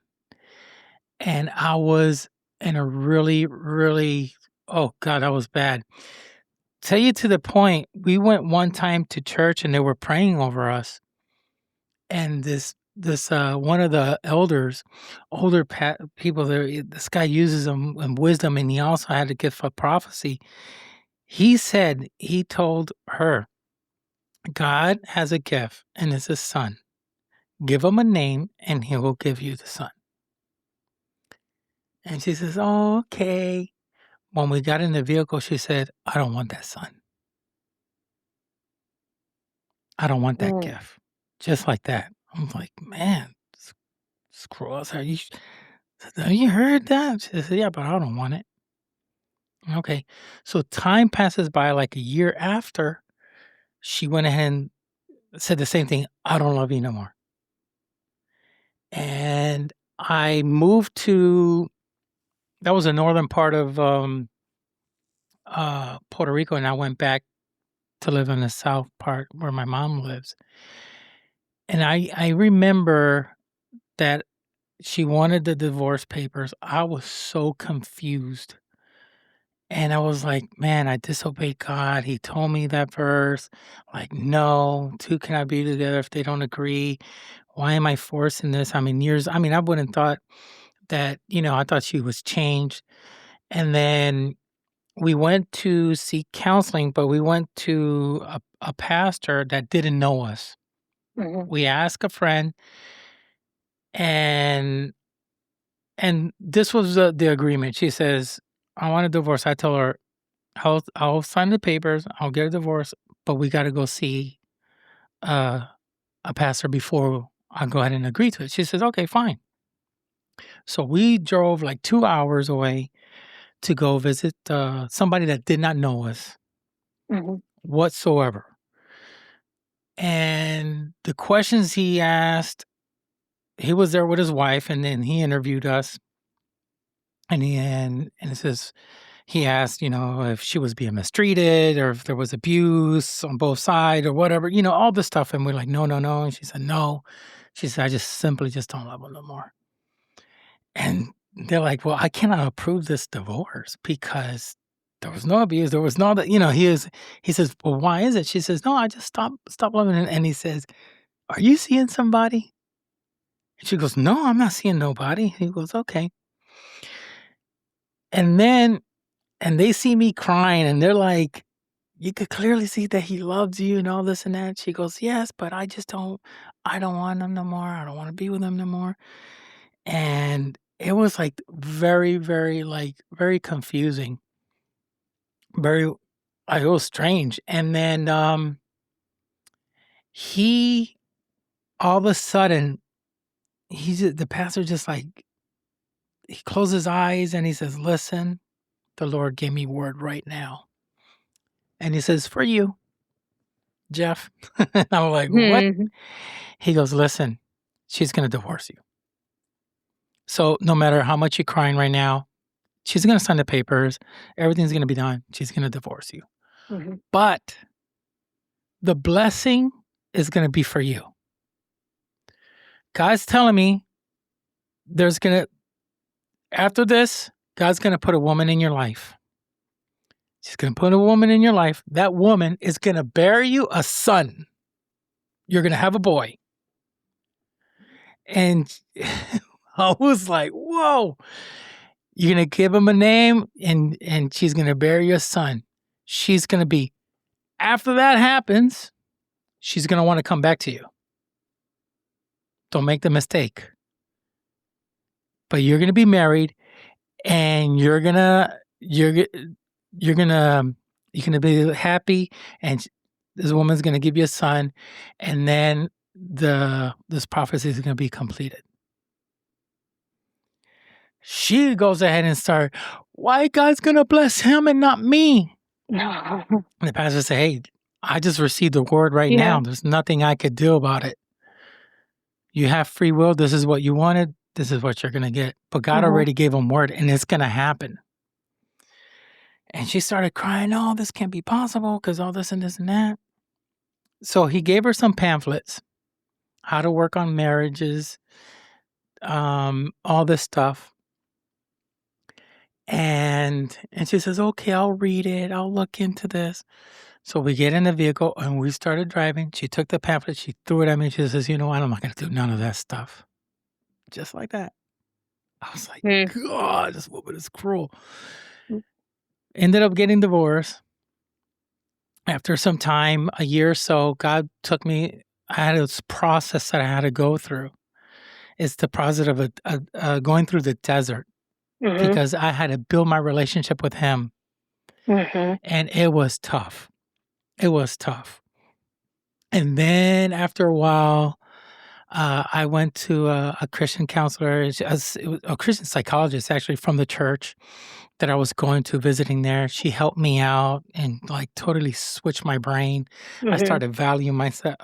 And I was in a really, really, oh God, that was bad. Tell you to the point, we went one time to church and they were praying over us. And this one of the elders, older people there, this guy uses them in wisdom, and he also had a gift of prophecy. He told her, God has a gift and it's a son. Give him a name and he will give you the son. And she says, oh, okay. When we got in the vehicle, she said, I don't want that son. I don't want that Mm. gift. Just like that. I'm like, man, screw us. Have you heard that? She said, yeah, but I don't want it. Okay. So time passes by like a year after she went ahead and said the same thing. I don't love you no more. And I moved to, that was the northern part of Puerto Rico. And I went back to live in the south part where my mom lives. And I remember that she wanted the divorce papers. I was so confused. And I was like, man, I disobeyed God. He told me that verse. Like, no, 2 cannot be together if they don't agree. Why am I forcing this? I wouldn't thought that, I thought she was changed. And then we went to seek counseling, but we went to a pastor that didn't know us. Mhm. We asked a friend, and this was the agreement. She says, I want a divorce. I told her, I'll sign the papers, I'll get a divorce, but we gotta go see, uh, a pastor before I go ahead and agree to it. She says, "Okay, fine." So we drove like 2 hours away to go visit, somebody that did not know us Mhm. whatsoever. And the questions he asked, he was there with his wife, and then he interviewed us. and it says he asked, if she was being mistreated or if there was abuse on both sides or whatever, all this stuff. And we're like, no, no, no. And she said, no. She said, I just don't love him no more. And they're like, well, I cannot approve this divorce because there was no abuse. There was no that, he says, well, why is it? She says, no, I just stop loving him. And he says, are you seeing somebody? And she goes, no, I'm not seeing nobody. He goes, okay. And they see me crying and they're like, you could clearly see that he loves you and all this and that. She goes, yes, but I don't want him no more. I don't want to be with him no more. And it was like very, very, very confusing. It was strange. And then he, all of a sudden, the pastor just he closed his eyes and he says, listen, the Lord gave me word right now. And he says, for you, Jeff. And I'm like, what? He goes, listen, she's going to divorce you. So no matter how much you're crying right now, she's going to sign the papers. Everything's going to be done. She's going to divorce you. Mm-hmm. But the blessing is going to be for you. God's telling me after this, God's going to put a woman in your life. She's going to put a woman in your life. That woman is going to bear you a son. You're going to have a boy. And I was like, whoa. You're going to give him a name and she's going to bear you a son. She's going to be, after that happens, she's going to want to come back to you. Don't make the mistake. But you're going to be married and you're going to be happy and this woman's going to give you a son and then this prophecy is going to be completed. She goes ahead and starts, why God's going to bless him and not me? No. And the pastor said, hey, I just received the word right now. There's nothing I could do about it. You have free will. This is what you wanted. This is what you're going to get. But God already gave him word and it's going to happen. And she started crying, oh, this can't be possible because all this and this and that. So he gave her some pamphlets, how to work on marriages, all this stuff. And she says, okay, I'll read it. I'll look into this. So we get in the vehicle and we started driving. She took the pamphlet. She threw it at me. She says, you know what? I'm not going to do none of that stuff. Just like that. I was like, God, this woman is cruel. Ended up getting divorced. After some time, a year or so, God took me. I had this process that I had to go through. It's the process of going through the desert because I had to build my relationship with him. And it was tough. It was tough. And then after a while, I went to a Christian counselor, a Christian psychologist actually from the church that I was going to visiting there. She helped me out and totally switched my brain. I started valuing myself,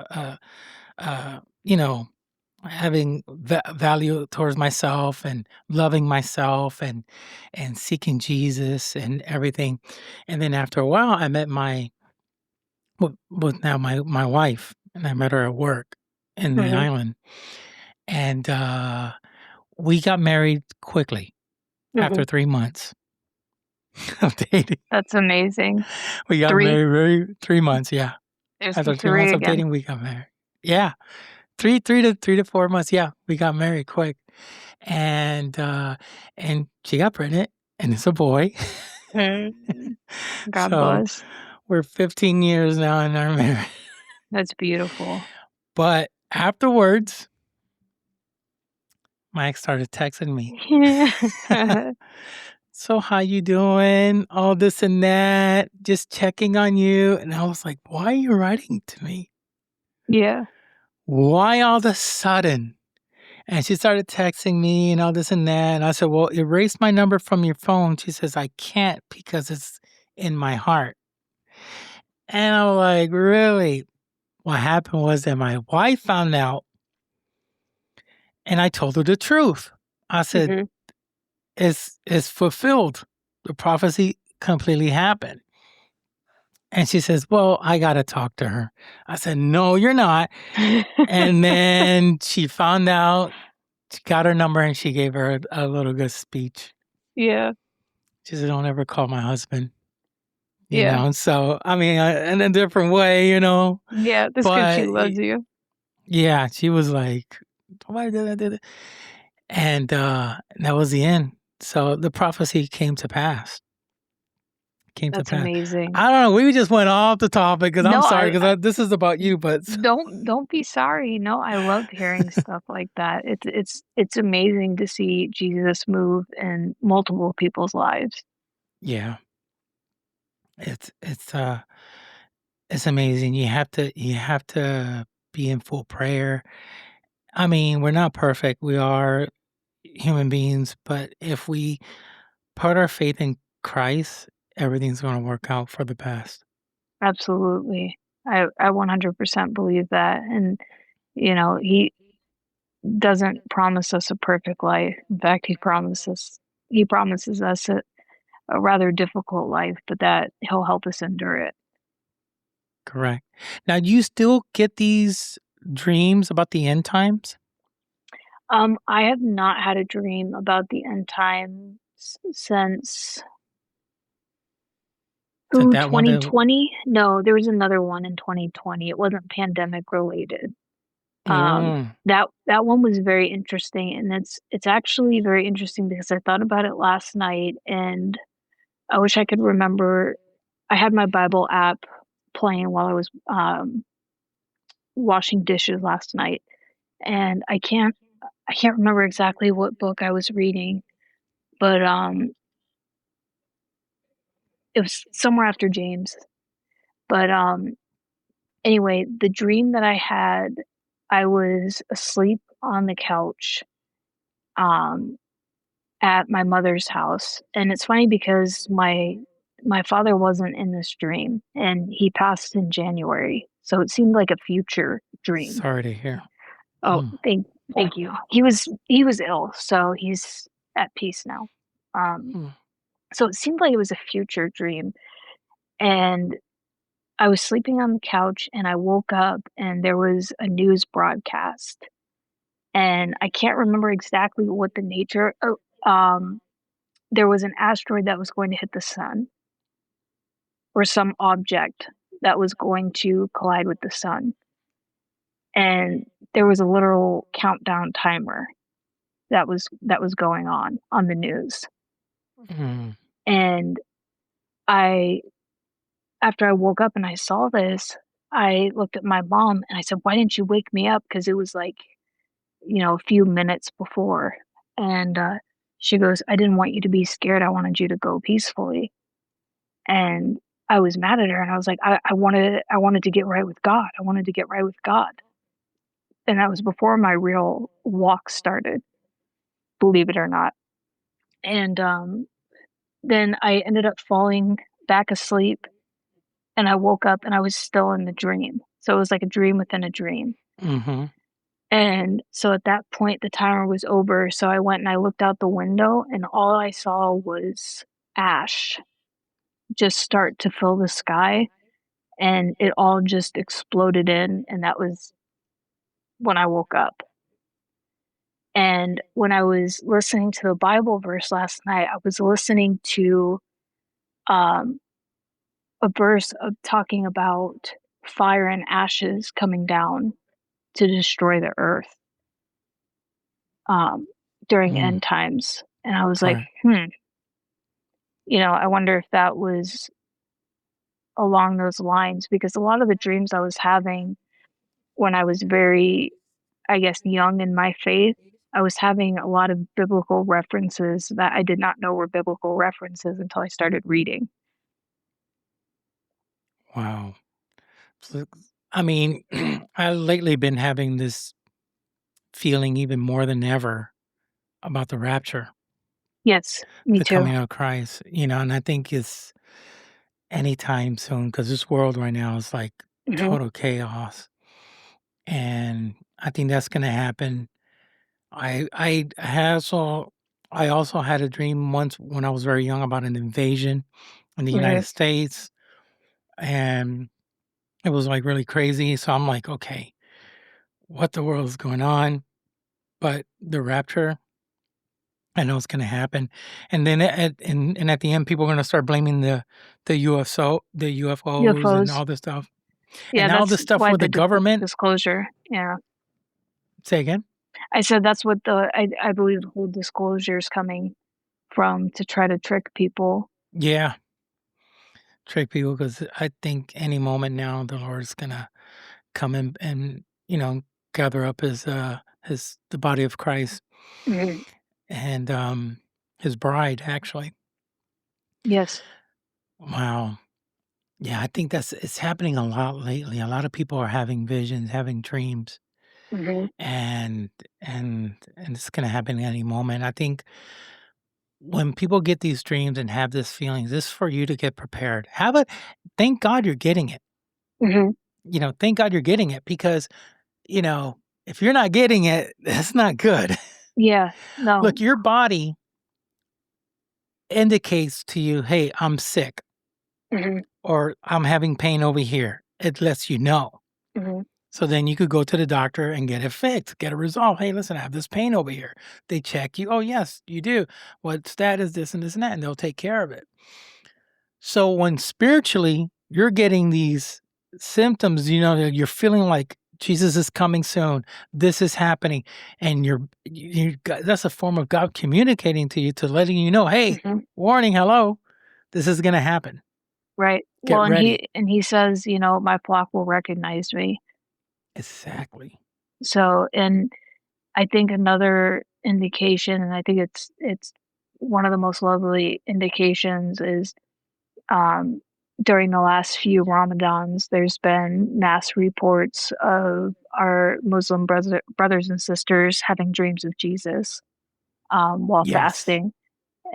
having value towards myself and loving myself and seeking Jesus and everything. And then after a while, I met my wife, and I met her at work in the island. And we got married quickly after 3 months of dating. That's amazing. We got married 3 months, yeah. After 3 months of dating, we got married. Yeah. 3 to 4 months, yeah. We got married quick. And she got pregnant, and it's a boy. God bless. We're 15 years now in our marriage. That's beautiful. But afterwards, Mike started texting me. So how you doing? All this and that, just checking on you. And I was like, why are you writing to me? Yeah. Why all of a sudden? And she started texting me and all this and that. And I said, well, erase my number from your phone. She says, I can't because it's in my heart. And I'm like, really? What happened was that my wife found out and I told her the truth. I said, is fulfilled. The prophecy completely happened. And she says, well, I got to talk to her. I said, no, you're not. And then she found out, she got her number, and she gave her a little good speech. Yeah. She said, don't ever call my husband. You Yeah. know, so, I mean, in a different way, you know. Yeah. That's good. She But loves you. yeah, she was like, why did I do that? And that was the end. So the prophecy came to pass. That's amazing. I don't know. We just went off the topic because I'm No, sorry because this is about you, but don't be sorry. No, I love hearing stuff like that. It's amazing to see Jesus move in multiple people's lives. yeah, it's it's amazing. You have to be in full prayer. I mean, we're not perfect. We are human beings, but if we put our faith in Christ, everything's going to work out for the best. Absolutely. I 100% believe that. And he doesn't promise us a perfect life. In fact, he promises us a rather difficult life, but that he'll help us endure it. Correct. Now, do you still get these dreams about the end times? I have not had a dream about the end times since Is that one that 2020. No, there was another one in 2020. It wasn't pandemic related. mm, That one was very interesting, and it's actually very interesting because I thought about it last night, and I wish I could remember. I had my Bible app playing while I was washing dishes last night, and I can't remember exactly what book I was reading, but it was somewhere after James. But anyway, the dream that I had, I was asleep on the couch um at my mother's house. And it's funny because my father wasn't in this dream, and he passed in January. So it seemed like a future dream. sorry to hear. Oh, Mm, thank you. He was ill, so he's at peace now. Um mm, so it seemed like it was a future dream, and I was sleeping on the couch, and I woke up and there was a news broadcast, and I can't remember exactly what the nature of there was an asteroid that was going to hit the sun, or some object that was going to collide with the sun. And there was a literal countdown timer that was going on the news. mm, And I after I woke up and I saw this, I looked at my mom and I said, "Why didn't you wake me up?" Because it was like, a few minutes before. And she goes, "I didn't want you to be scared. I wanted you to go peacefully." And I was mad at her, and I was like, I wanted to get right with God. I wanted to get right with God. And that was before my real walk started, believe it or not. And then I ended up falling back asleep, and I woke up and I was still in the dream. So it was like a dream within a dream. mm-hmm. And so at that point, the timer was over. So I went and I looked out the window, and all I saw was ash just start to fill the sky. And it all just exploded in. And that was when I woke up. And when I was listening to the Bible verse last night, I was listening to um, a verse of talking about fire and ashes coming down to destroy the earth um, during Mm, end times. And I was like, right. I wonder if that was along those lines, because a lot of the dreams I was having when I was very, I guess, young in my faith, I was having a lot of biblical references that I did not know were biblical references until I started reading. Wow. So, I mean, I lately been having this feeling even more than ever about the rapture, Yes, me the too. coming of Christ, and I think it's anytime soon because this world right now is like Hmm. total chaos. And I think that's going to happen. I also I also had a dream once when I was very young about an invasion in the Mhm. United States, and it was, like, really crazy, so I'm like, "Okay, what the world is going on?" But the rapture, I know it's gonna happen, and then at the end, people are gonna start blaming the UFOs and UFOs. all this stuff, and Yeah, now that's this stuff why with the the government. disclosure. Yeah. Say again? I said that's what I believe the whole disclosure is coming from to try to trick people. Yeah, trick people because I think any moment now the Lord's gonna come in and, gather up the body of Christ Mhm. and, his bride, actually. Yes. Wow. Yeah, I think it's happening a lot lately. A lot of people are having visions, having dreams, Mhm. and and it's gonna happen any moment. I think when people get these dreams and have this feelings, this is for you to get prepared. Have it. Thank God you're getting it. Mhm. Thank God you're getting it because, if you're not getting it, that's not good. Yeah. No. Look, your body indicates to you, "Hey, I'm sick," Mhm. or "I'm having pain over here." It lets you know. Mhm. So then you could go to the doctor and get it fixed, get it resolved. "Hey, listen, I have this pain over here." They check you. "Oh, yes, you do. What stat is this and this and that?" And they'll take care of it. So when spiritually you're getting these symptoms, that you're feeling like Jesus is coming soon, this is happening, and that's a form of God communicating to you to letting you know, "Hey, Mhm. warning, hello, this is gonna happen. Right. Get Well, and ready." he says, "My flock will recognize me." Exactly. So, and I think another indication, and I think it's one of the most lovely indications is um, during the last few Ramadans, there's been mass reports of our Muslim brothers and sisters having dreams of Jesus while Yes. fasting.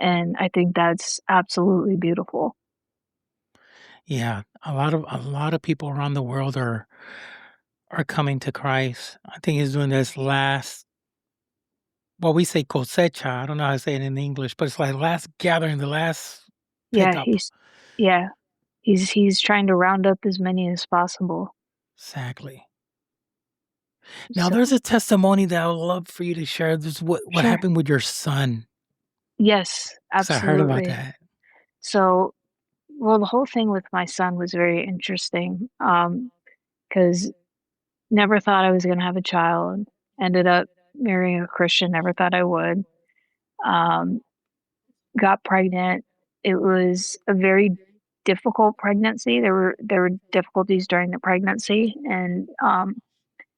And I think that's absolutely beautiful. Yeah. A lot of people around the world are coming to Christ. I think he's doing this last, well, we say cosecha. I don't know how to say it in English, but it's like last gathering, the last Yeah, pickup. yeah, he's trying to round up as many as possible. Exactly. Now, So there's a testimony that I would love for you to share. This is what sure. happened with your son, Yes, because I heard about absolutely. that. So, well, the whole thing with my son was very interesting. Because never thought I was gonna have a child. Ended up marrying a Christian, never thought I would. Um, got pregnant. It was a very difficult pregnancy. There were difficulties during the pregnancy, and,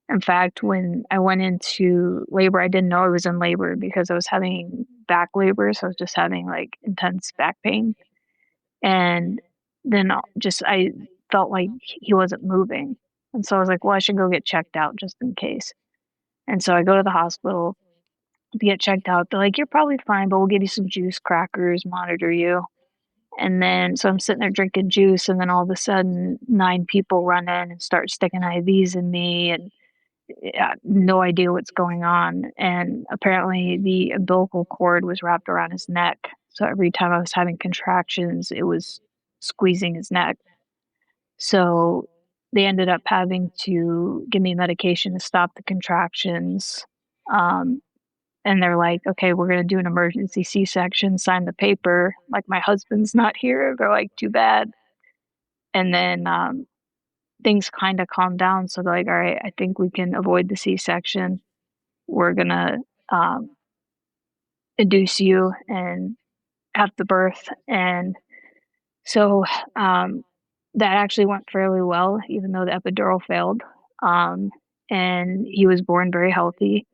in fact, when I went into labor, I didn't know I was in labor because I was having back labor, so I was just having, like, intense back pain, and then, just I felt like he wasn't moving, and so I was like, "Well, I should go get checked out just in case." And so I go to the hospital to get checked out. They're like, "You're probably fine, but we'll give you some juice, crackers, monitor you." And then so I'm sitting there drinking juice, and then all of a sudden, 9 people run in and start sticking IVs in me, and no idea what's going on. And apparently, the umbilical cord was wrapped around his neck. So every time I was having contractions, it was squeezing his neck. So they ended up having to give me medication to stop the contractions. Um, and they're like, "Okay, we're gonna do an emergency C-section, sign the paper." Like, my husband's not here. They're like, "Too bad." And then, things kinda calmed down, so they're like, "Alright, I think we can avoid the C-section. We're gonna, um, induce you and have the birth." And so, um, that actually went fairly well, even though the epidural failed. Um, and he was born very healthy.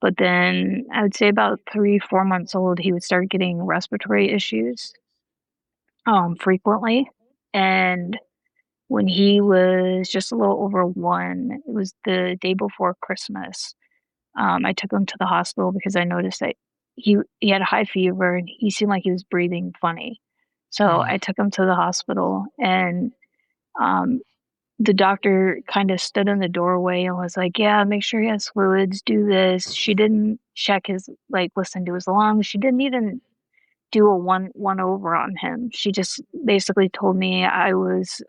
But then I would say about 3, 4 months old, he would start getting respiratory issues, frequently. And when he was just a little over 1, it was the day before Christmas, I took him to the hospital because I noticed that he had a high fever and he seemed like he was breathing funny. So Mm, I took him to the hospital and, um, the doctor kind of stood in the doorway and was like, yeah, make sure he has fluids, do this. She didn't check listen to his lungs. She didn't even do a one over on him. She just basically told me I was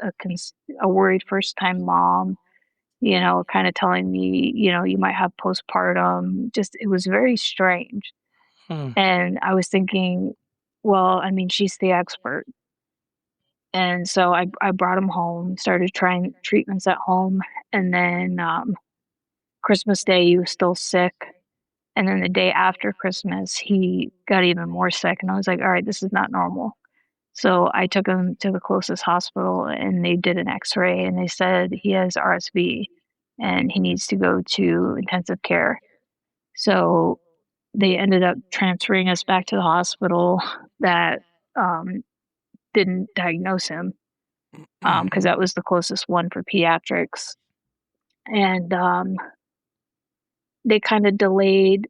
a worried first time mom, kind of telling me, you might have postpartum. Just, it was very strange. Hmm. And I was thinking, well, I mean, she's the expert. And so I brought him home, started trying treatments at home. And then Christmas Day, he was still sick. And then the day after Christmas, he got even more sick. And I was like, all right, this is not normal. So I took him to the closest hospital and they did an x-ray and they said he has RSV and he needs to go to intensive care. So they ended up transferring us back to the hospital that um, didn't diagnose him because that was the closest one for pediatrics. And they kind of delayed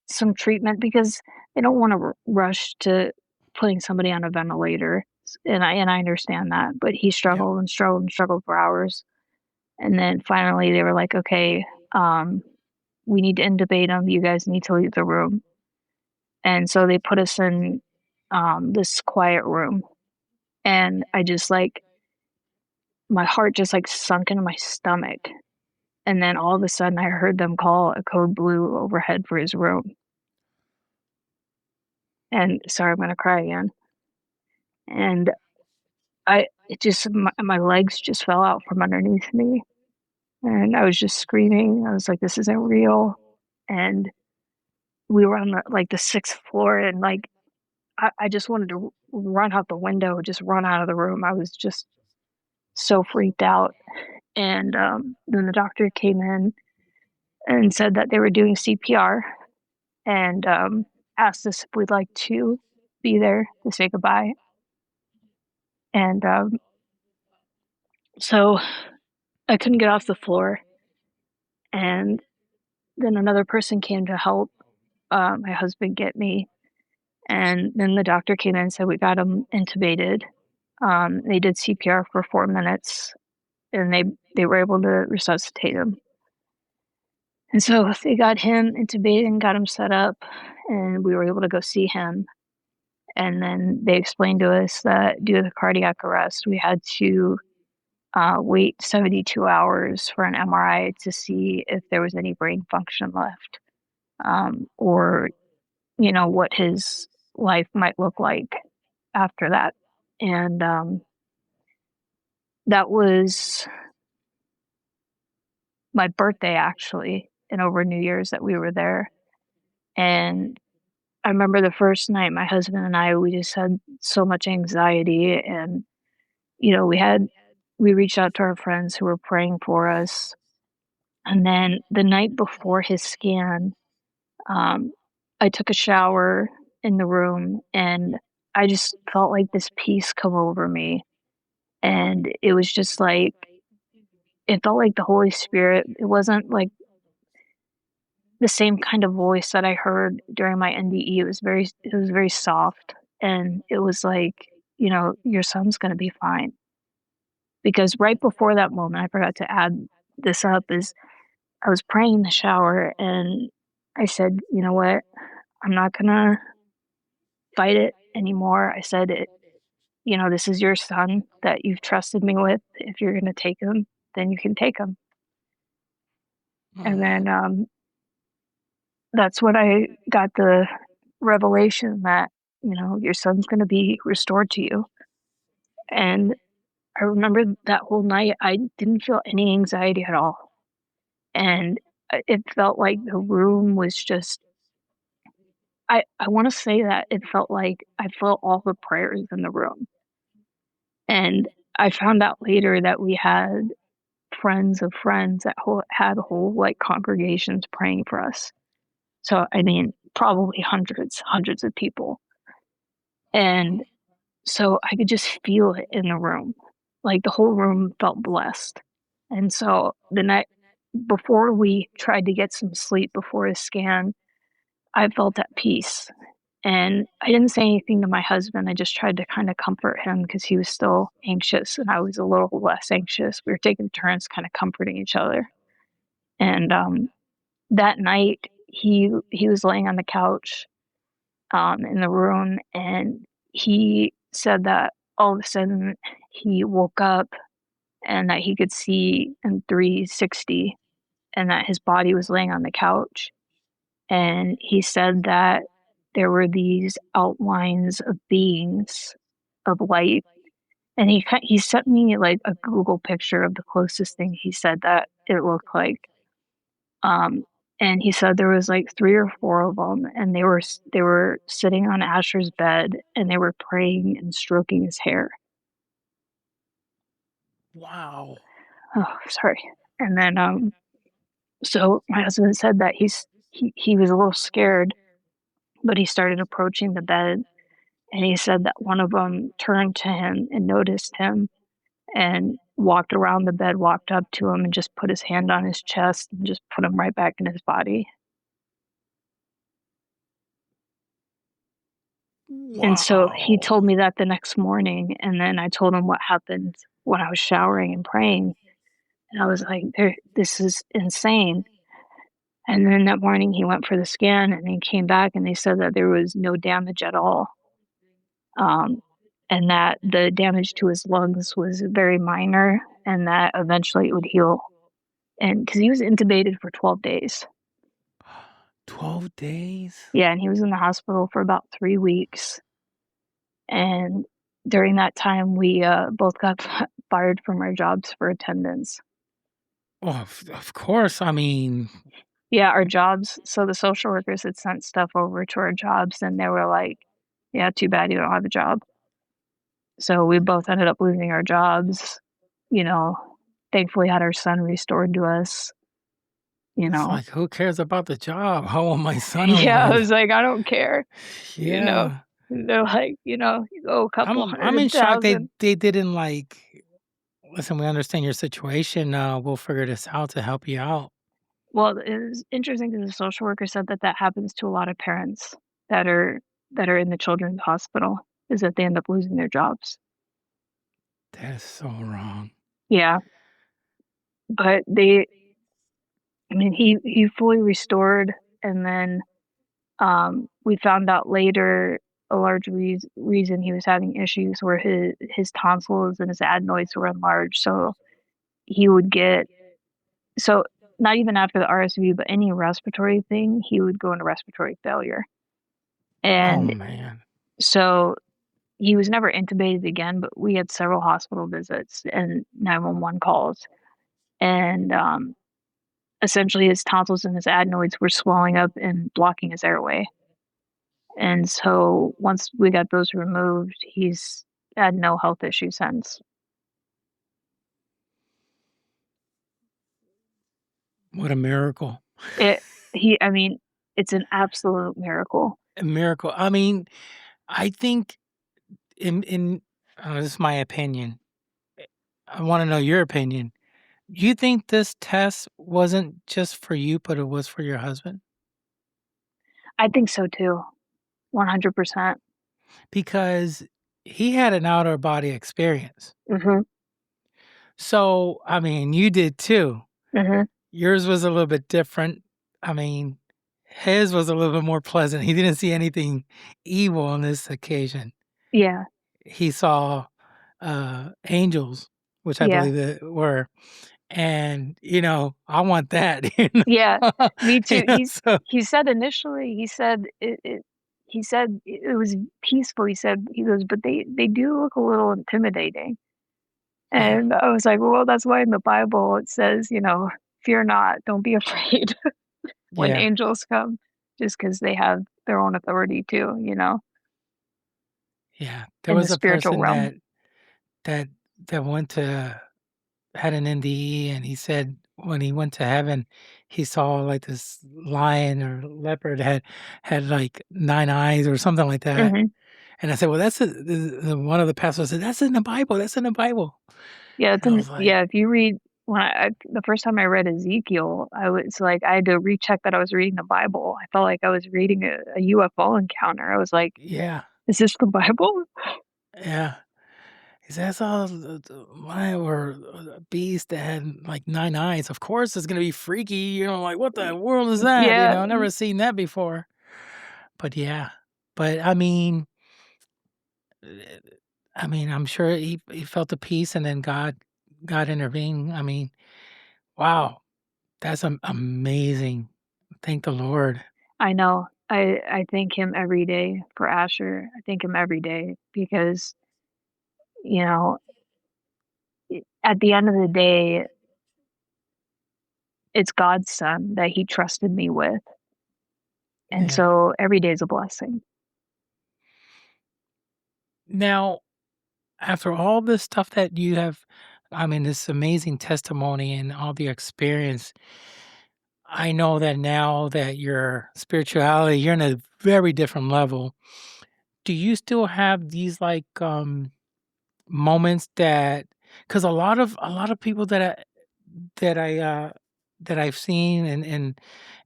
some treatment because they don't want to rush to putting somebody on a ventilator. And I understand that, but he Yep. struggled and struggled and struggled for hours. And then finally they were like, okay, we need to intubate him. You guys need to leave the room. And so they put us in this quiet room. And I just my heart just sunk into my stomach. And then all of a sudden I heard them call a code blue overhead for his room. And sorry, I'm going to cry again. And my legs just fell out from underneath me. And I was just screaming. I was like, this isn't real. And we were on the sixth floor. And I just wanted to run out the window, just run out of the room. I was just so freaked out. And then the doctor came in and said that they were doing CPR and asked us if we'd like to be there to say goodbye. And so I couldn't get off the floor. And then another person came to help my husband get me. And then the doctor came in and said, we got him intubated. They did CPR for 4 minutes and they were able to resuscitate him. And so they got him intubated and got him set up and we were able to go see him. And then they explained to us that due to the cardiac arrest, we had to wait 72 hours for an MRI to see if there was any brain function left, or, what his life might look like after that. And that was my birthday, actually, and over New Year's that we were there. And I remember the first night, my husband and I, we just had so much anxiety. And, we reached out to our friends who were praying for us. And then the night before his scan, I took a shower in the room and I just felt like this peace come over me. And it was just it felt like the Holy Spirit. It wasn't like the same kind of voice that I heard during my NDE. It was very soft. And it was like, your son's going to be fine. Because right before that moment, I forgot to add this up, is I was praying in the shower and I said, you know what? I'm not going to fight it anymore. I said, this is your son that you've trusted me with. If you're going to take him, then you can take him. And then that's when I got the revelation that, your son's going to be restored to you. And I remember that whole night, I didn't feel any anxiety at all. And it felt like the room was just, I want to say that it felt like I felt all the prayers in the room. And I found out later that we had friends of friends that had whole congregations praying for us. So, I mean, probably hundreds of people. And so I could just feel it in the room. Like the whole room felt blessed. And so the night before we tried to get some sleep before his scan, I felt at peace. And I didn't say anything to my husband. I just tried to kind of comfort him because he was still anxious and I was a little less anxious. We were taking turns kind of comforting each other. And that night, he was laying on the couch in the room, and he said that all of a sudden he woke up and that he could see in 360 and that his body was laying on the couch. And he said that there were these outlines of beings of light. And he sent me like a Google picture of the closest thing he said that it looked like. Um, and he said there was like 3 or 4 of them, and they were sitting on Asher's bed, and they were praying and stroking his hair. Wow. Oh, sorry. And then, so my husband said that he was a little scared, but he started approaching the bed, and he said that one of them turned to him and noticed him and walked around the bed, walked up to him, and just put his hand on his chest and just put him right back in his body. And so he Wow. told me that the next morning, and then I told him what happened when I was showering and praying, and I was like, "This is insane." And then that morning he went for the scan, and he came back, and they said that there was no damage at all, and that the damage to his lungs was very minor, and that eventually it would heal. And because he was intubated for 12 days. 12 days? Yeah, and he was in the hospital for about 3 weeks. And during that time, we both got fired from our jobs for attendance. Oh, of course. I mean, Yeah, our jobs. So the social workers had sent stuff over to our jobs, and they were like, "Yeah, too bad you don't have a job." So we both ended up losing our jobs. You know, thankfully had our son restored to us. You it's know, like, who cares about the job? How will my son yeah, I alive? was like, I don't care. You know, Yeah. they're like, you owe a couple I'm in shock $100,000. they didn't like, listen, we understand your situation. We'll figure this out to help you out. Well, it was interesting because the social worker said that that happens to a lot of parents that are in the children's hospital, is that they end up losing their jobs. That is so wrong. Yeah, but I mean, he fully restored, and then, we found out later a large reason he was having issues were his tonsils and his adenoids were enlarged, so he would get so not even after the RSV, but any respiratory thing, he would go into respiratory failure. Oh And man. so he was never intubated again, but we had several hospital visits and 911 calls. And essentially, his tonsils and his adenoids were swelling up and blocking his airway. And so once we got those removed, he's had no health issues since. What a miracle. It I mean, it's an absolute miracle. A miracle. I mean, I think in this is my opinion. I want to know your opinion. You think this test wasn't just for you, but it was for your husband? I think so too, 100%. Because he had an outer body experience. Mhm. So, I mean, you did too. Mhm. Yours was a little bit different. I mean, his was a little bit more pleasant. He didn't see anything evil on this occasion. Yeah. He saw angels, which I Yeah. believe it were. And, I want that. You know? Yeah. Me too. So, He said initially, he said it was peaceful. He goes, "But they do look a little intimidating." yeah, And I was like, "Well, that's why in the Bible it says, fear not, don't be afraid when yeah, angels come, just because they have their own authority too, yeah. There in the was a spiritual person realm." that that went to had an NDE, and he said when he went to heaven, he saw like this lion or leopard had like 9 eyes or something like that. Mhm. And I said, "Well, that's one of the pastors said, 'That's in the Bible, that's in the Bible.'" Yeah, And I was like, if you read when the first time I read Ezekiel, I was like, I had to recheck that I was reading the Bible. I felt like I was reading a UFO encounter. I was like, Yeah, is this the Bible? yeah. He says, "Oh, why were a beast that had like 9 eyes? Of course, it's gonna be freaky. Like what the world is that? Yeah, Never seen that before." But yeah, but eh, I'm sure he felt the peace, and then God intervened. Wow, that's amazing. Thank the Lord. I know. I thank him every day for Asher. I thank him every day because, you know, at the end of the day, it's God's son that he trusted me with. And Yeah. so every day is a blessing. Now, after all this stuff that you have, this amazing testimony and all the experience, I know that now that your spirituality, you're in a very different level. Do you still have these moments that, because a lot of people that I that I've seen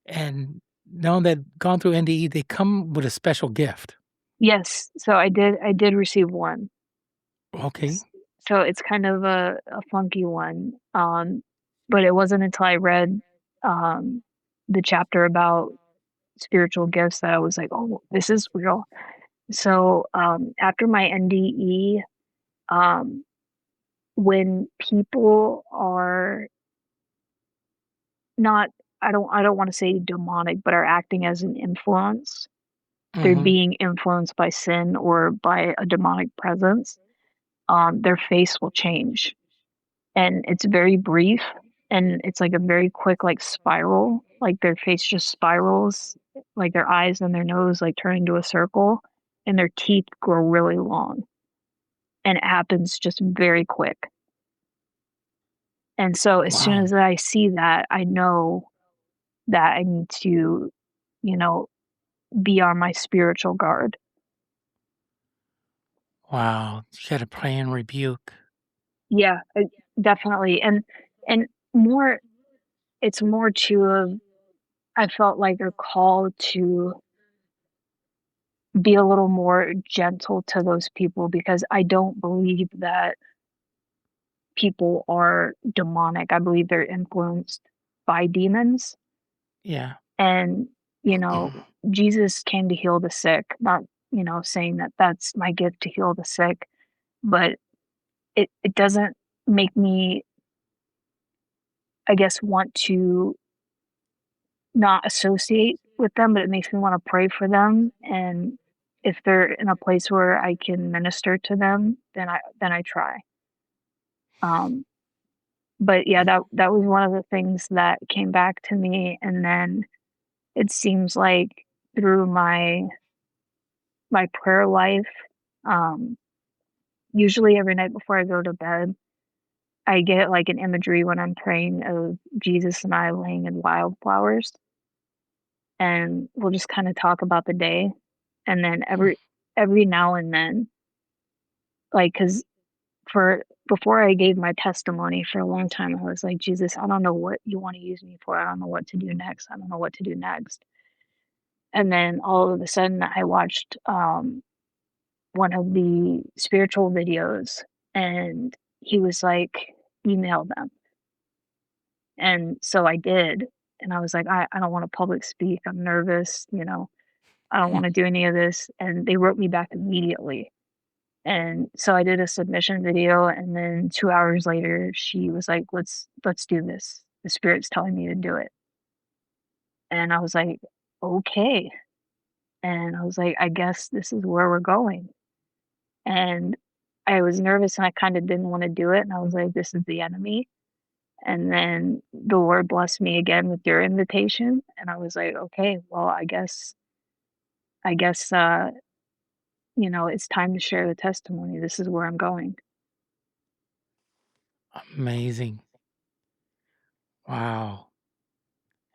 and known that gone through NDE, they come with a special gift. Yes, so I did receive one. Okay. S So it's kind of a funky one, but it wasn't until I read, um, the chapter about spiritual gifts that I was like, "Oh, this is real." So, after my NDE, um, when people are not I don't wanna say demonic, but are acting as an influence, they're Mhm. being influenced by sin or by a demonic presence, their face will change. And it's very brief, and it's like a very quick, like, spiral, like, their face just spirals, like, their eyes and their nose, like, turn into a circle, and their teeth grow really long, and it happens just very quick. And so as soon Wow. as I see that, I know that I need to, you know, be on my spiritual guard. Wow. You gotta pray and rebuke. Yeah, definitely, and more it's more to of I felt like a call to be a little more gentle to those people because I don't believe that people are demonic. I believe they're influenced by demons. Yeah. And, you know, Jesus came to heal the sick, not, saying that that's my gift to heal the sick, but it doesn't make me, I guess, want to not associate with them, but it makes me want to pray for them. And if they're in a place where I can minister to them, then I try. Um, But yeah, that was one of the things that came back to me, and then it seems like through my prayer life, um, usually every night before I go to bed, I get like an imagery when I'm praying of Jesus and I laying in wildflowers, and we'll just kind of talk about the day, and then every now and then, like, cause for before I gave my testimony for a long time, I was like, Jesus, I don't know what you want to use me for. I don't know what to do next. I don't know what to do next. And then all of a sudden, I watched one of the spiritual videos, and he was like, email them. And so I did. And I was like, I don't want to public speak. I'm nervous. I don't want to do any of this. And they wrote me back immediately. And so I did a submission video, and then 2 hours later, she was like, "Let's do this. The Spirit's telling me to do it." And I was like, "Okay." And I was like, "I guess this is where we're going." And I was nervous, and I kinda didn't wanna do it, and I was like, "This is the enemy." And then the Lord blessed me again with your invitation, and I was like, "Okay, well, I guess, it's time to share the testimony. This is where I'm going." Amazing. Wow.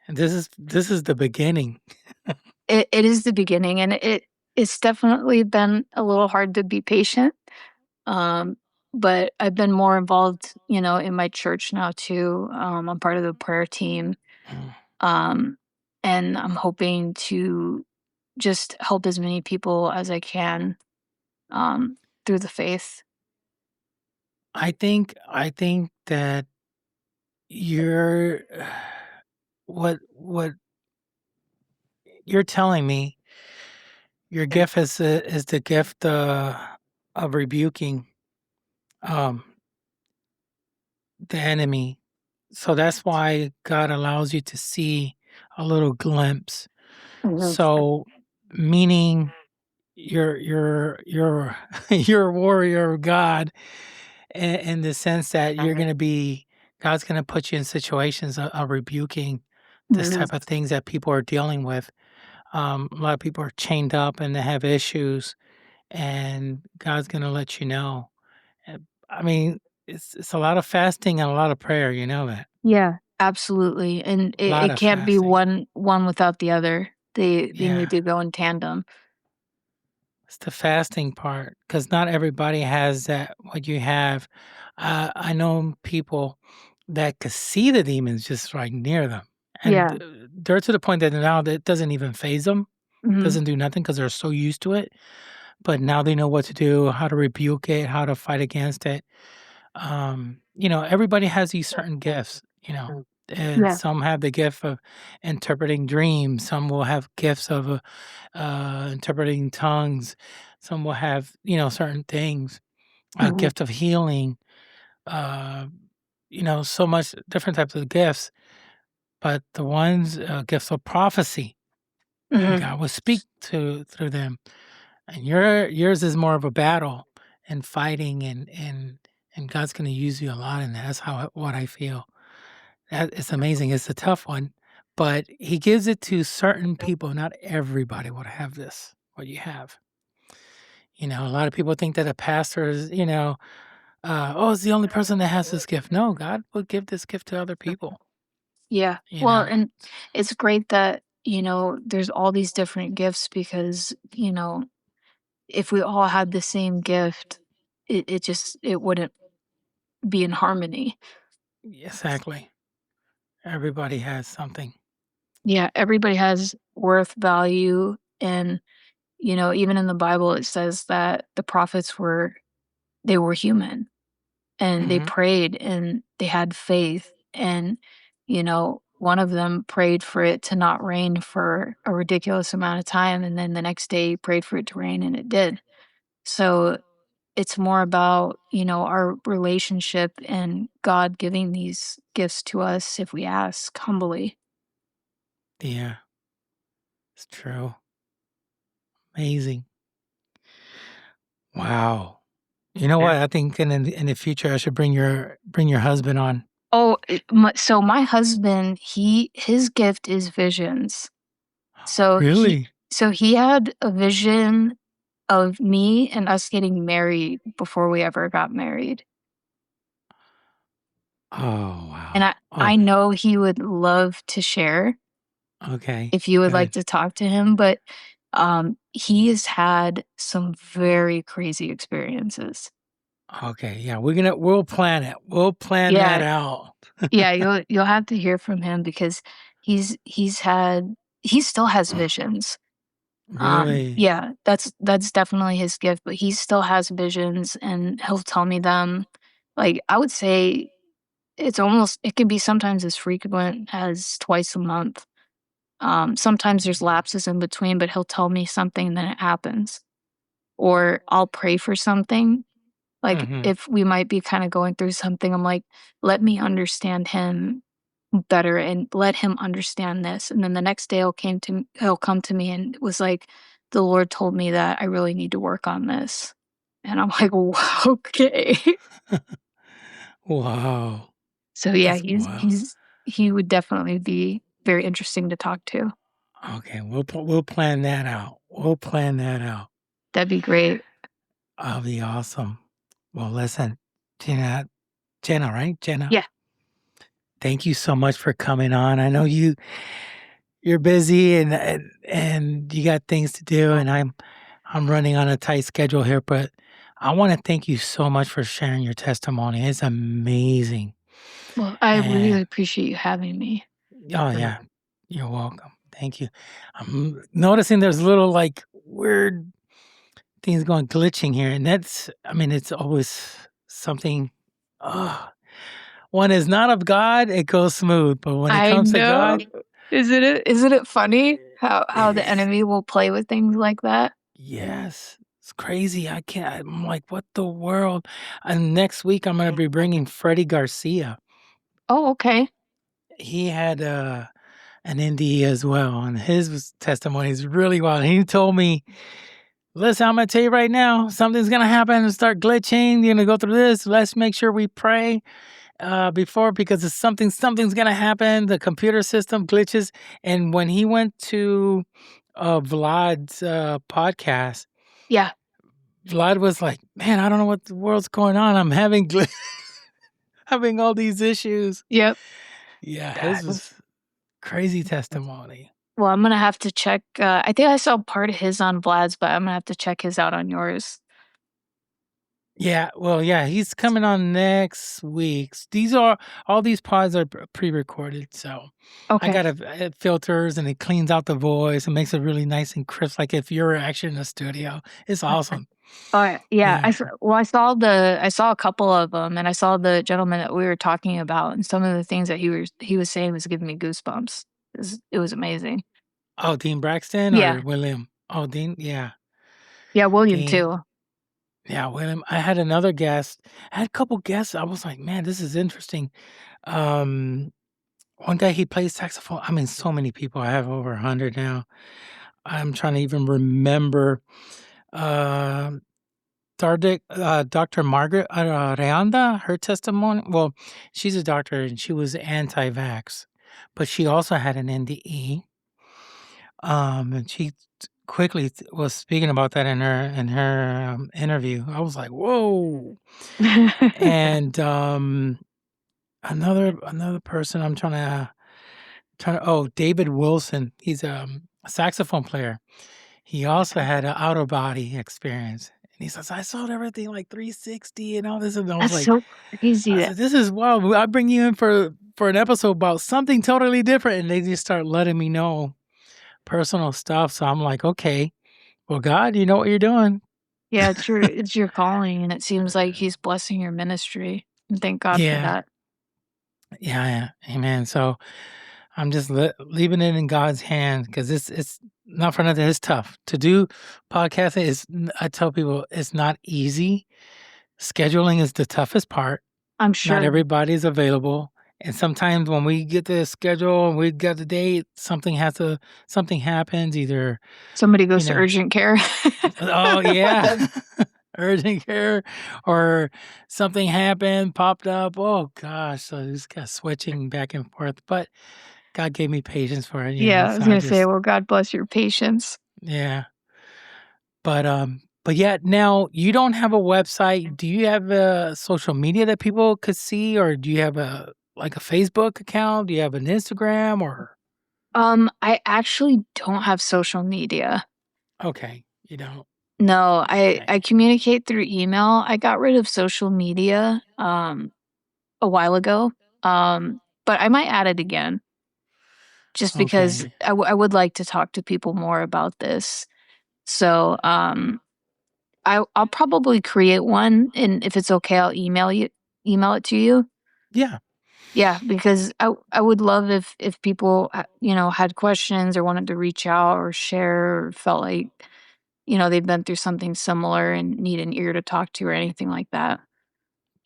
And this is the beginning. It is the beginning, and it's definitely been a little hard to be patient, um, but I've been more involved, in my church now too. I'm part of the prayer team. Mm. Um, and I'm hoping to just help as many people as I can through the faith. I think that you're what you're telling me, your gift is the gift of rebuking um the enemy. So that's why God allows you to see a little glimpse. Mhm. So meaning you're you're a warrior of God in the sense that you're going to be God's going to put you in situations of rebuking this Mhm. type of things that people are dealing with. A lot of people are chained up and they have issues, and God's going to let you know. I mean, it's a lot of fasting and a lot of prayer. You know that. Yeah, absolutely. And A it, lot it of can't be fasting. one without the other. They need Yeah, to go in tandem. it's the fasting part because not everybody has that. What you have, I know people that could see the demons just right near them, and Yeah. they're to the point that now that it doesn't even phase them, Hmm. doesn't do nothing because they're so used to it. But now they know what to do, how to rebuke it, how to fight against it. Everybody has these certain gifts, and Yeah. some have the gift of interpreting dreams. Some will have gifts of interpreting tongues. Some will have, certain things, a Hmm. gift of healing, uh, so much different types of gifts. But the ones, gifts of prophecy, Hmm. God will speak through them. And yours is more of a battle and fighting, and God's going to use you a lot in that. That's what I feel. That it's amazing. It's a tough one, but He gives it to certain people. Not everybody would have this. What you have. A lot of people think that a pastor is, oh, it's the only person that has this gift. No, God will give this gift to other people. Yeah. You Well, know. and it's great that, there's all these different gifts because, if we all had the same gift, it wouldn't be in harmony. Exactly. Everybody has something. Yeah, everybody has worth, value, and even in the Bible it says that the prophets were human and they Hmm. prayed and they had faith and one of them prayed for it to not rain for a ridiculous amount of time and then the next day he prayed for it to rain and it did. So it's more about, our relationship and God giving these gifts to us if we ask humbly. Yeah, it's true. Amazing. Wow. You know what? I think in the future I should bring your husband on. Oh, so my husband, his gift is visions. So he Really? so he had a vision of me and us getting married before we ever got married. Oh, And wow. I know he would love to share Okay. if you would like Good. to talk to him, but he has had some very crazy experiences. Okay. Yeah, we'll plan it. We'll plan that Yeah, out. yeah, you'll have to hear from him because he still has visions. Really? Yeah, that's definitely his gift, but he still has visions and he'll tell me them. Like I would say it can be sometimes as frequent as twice a month. Sometimes there's lapses in between, but he'll tell me something and then it happens. Or I'll pray for something. Like Mhm. if we might be kind of going through something, I'm like, let me understand him better and let him understand this. And then the next day he'll come to me and was like, the Lord told me that I really need to work on this. And I'm like, "Wow, okay." Wow. So yeah, That's wow. he would definitely be very interesting to talk to. Okay, we'll plan that out. We'll plan that out. That'd be great. That'll be awesome. Well, listen, Jenna, right? Jenna, Yeah. thank you so much for coming on. I know you're busy and you got things to do, and I'm running on a tight schedule here, but I want to thank you so much for sharing your testimony. It's amazing. Well, I really And appreciate you having me. oh yeah, you're welcome. Thank you. I'm noticing there's little like weird things going glitching here, and I mean, it's always something. Oh, when it's not of God, it goes smooth, but when it I comes to know. God, Isn't it funny how the it's enemy will play with things like that? yes, it's crazy. I can't. I'm like, what the world? And next week, I'm gonna be bringing Freddie Garcia. Oh, okay. He had an NDE as well, and testimony is really wild. He told me, "Listen, I'm gonna tell you right now, something's gonna happen and start glitching. You're gonna go through this. Let's make sure we pray before because it's something's gonna happen. The computer system glitches." And when he went to Vlad's podcast, Yeah. Vlad was like, "Man, I don't know what the world's going on. I'm having having all these issues." Yep. Yeah, his was crazy testimony. Well, I'm gonna have to check. I think I saw part of his on Vlad's, but I'm gonna have to check his out on yours. Yeah, well, yeah, he's coming on next week. All these pods are pre-recorded, so I Okay. got it filters and it cleans out the voice and makes it really nice and crisp, like if you're actually in a studio. It's awesome. Yeah. Yeah. I saw a couple of them, and I saw the gentleman that we were talking about, and some of the things that he was saying was giving me goosebumps. It was amazing. Oh, Dean Braxton or Yeah. William? Oh, Dean, yeah, Yeah, William Dean. too. Yeah, William. I had another guest. I had a couple guests. I was like, man, this is interesting. Um, One guy he plays saxophone. I mean, so many people. I have over 100 now. I'm trying to even remember. Um, Dr. Margaret Reanda, her testimony. Well, she's a doctor and she was anti-vax, but she also had an NDE. And she quickly was speaking about that in her interview. I was like, whoa. And another person I'm oh, David Wilson. He's a saxophone player. He also had an outer body experience. And he says, I saw everything like 360 and all this. And I was That's like, so crazy. I said, this is wild. I bring you in for an episode about something totally different. And they just start letting me know personal stuff. So I'm like, okay, well, God, you know what you're doing. Yeah, it's your calling, and it seems like he's blessing your ministry. And thank God for Yeah. that. Yeah. Amen. So I'm just leaving it in God's hand because it's not for nothing. It's tough to do podcasting. I tell people it's not easy. Scheduling is the toughest part. I'm Not sure everybody's available. And sometimes when we get the schedule and we got the date, something happens, either, somebody you goes to know, urgent care. oh yeah, urgent care or something happened, popped up. Oh gosh. So just got switching back and forth. But God gave me patience for it, Yeah, I was So gonna say, well, God bless your patience. yeah. But yeah, now you don't have a website. Do you have a social media that people could see, or do you have a Facebook account? Do you have an Instagram or I actually don't have social media. okay, you don't. No, Okay. I communicate through email. I got rid of social media a while ago. But I might add it again just because Okay. I would like to talk to people more about this. So, I'll probably create one, and if it's okay, I'll email it to you. Yeah, Yeah, because I would love if people had questions or wanted to reach out or share or felt like they've been through something similar and need an ear to talk to or anything like that.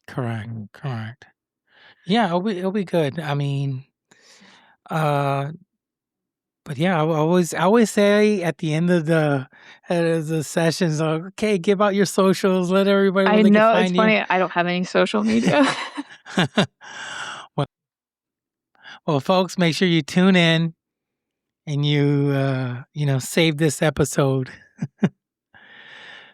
correct. Correct. Yeah, it'll be good. I mean, uh but yeah, I always say at the end of the sessions, okay, give out your socials, let everybody I where they can know it's find you. funny. I don't have any social media. well, well, folks, make sure you tune in and save this episode.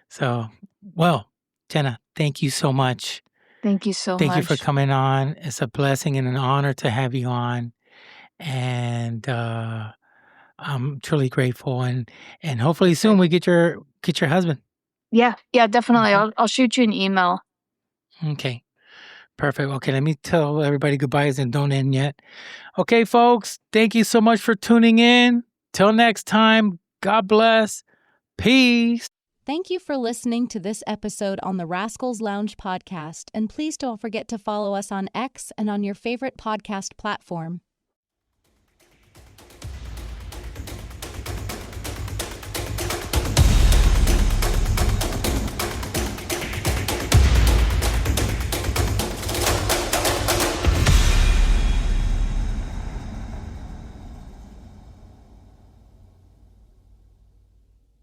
So, well, Jenna, thank you so much. Thank you so Thank you for much. coming on. It's a blessing and an honor to have you on, and I'm truly grateful. And hopefully soon we get your husband. Yeah, definitely. Okay. I'll shoot you an email. Okay. Perfect. Okay, let me tell everybody goodbyes and don't end yet. Okay, folks, thank you so much for tuning in. Till next time, God bless. Peace. Thank you for listening to this episode on the Rascals Lounge podcast, and please don't forget to follow us on X and on your favorite podcast platform.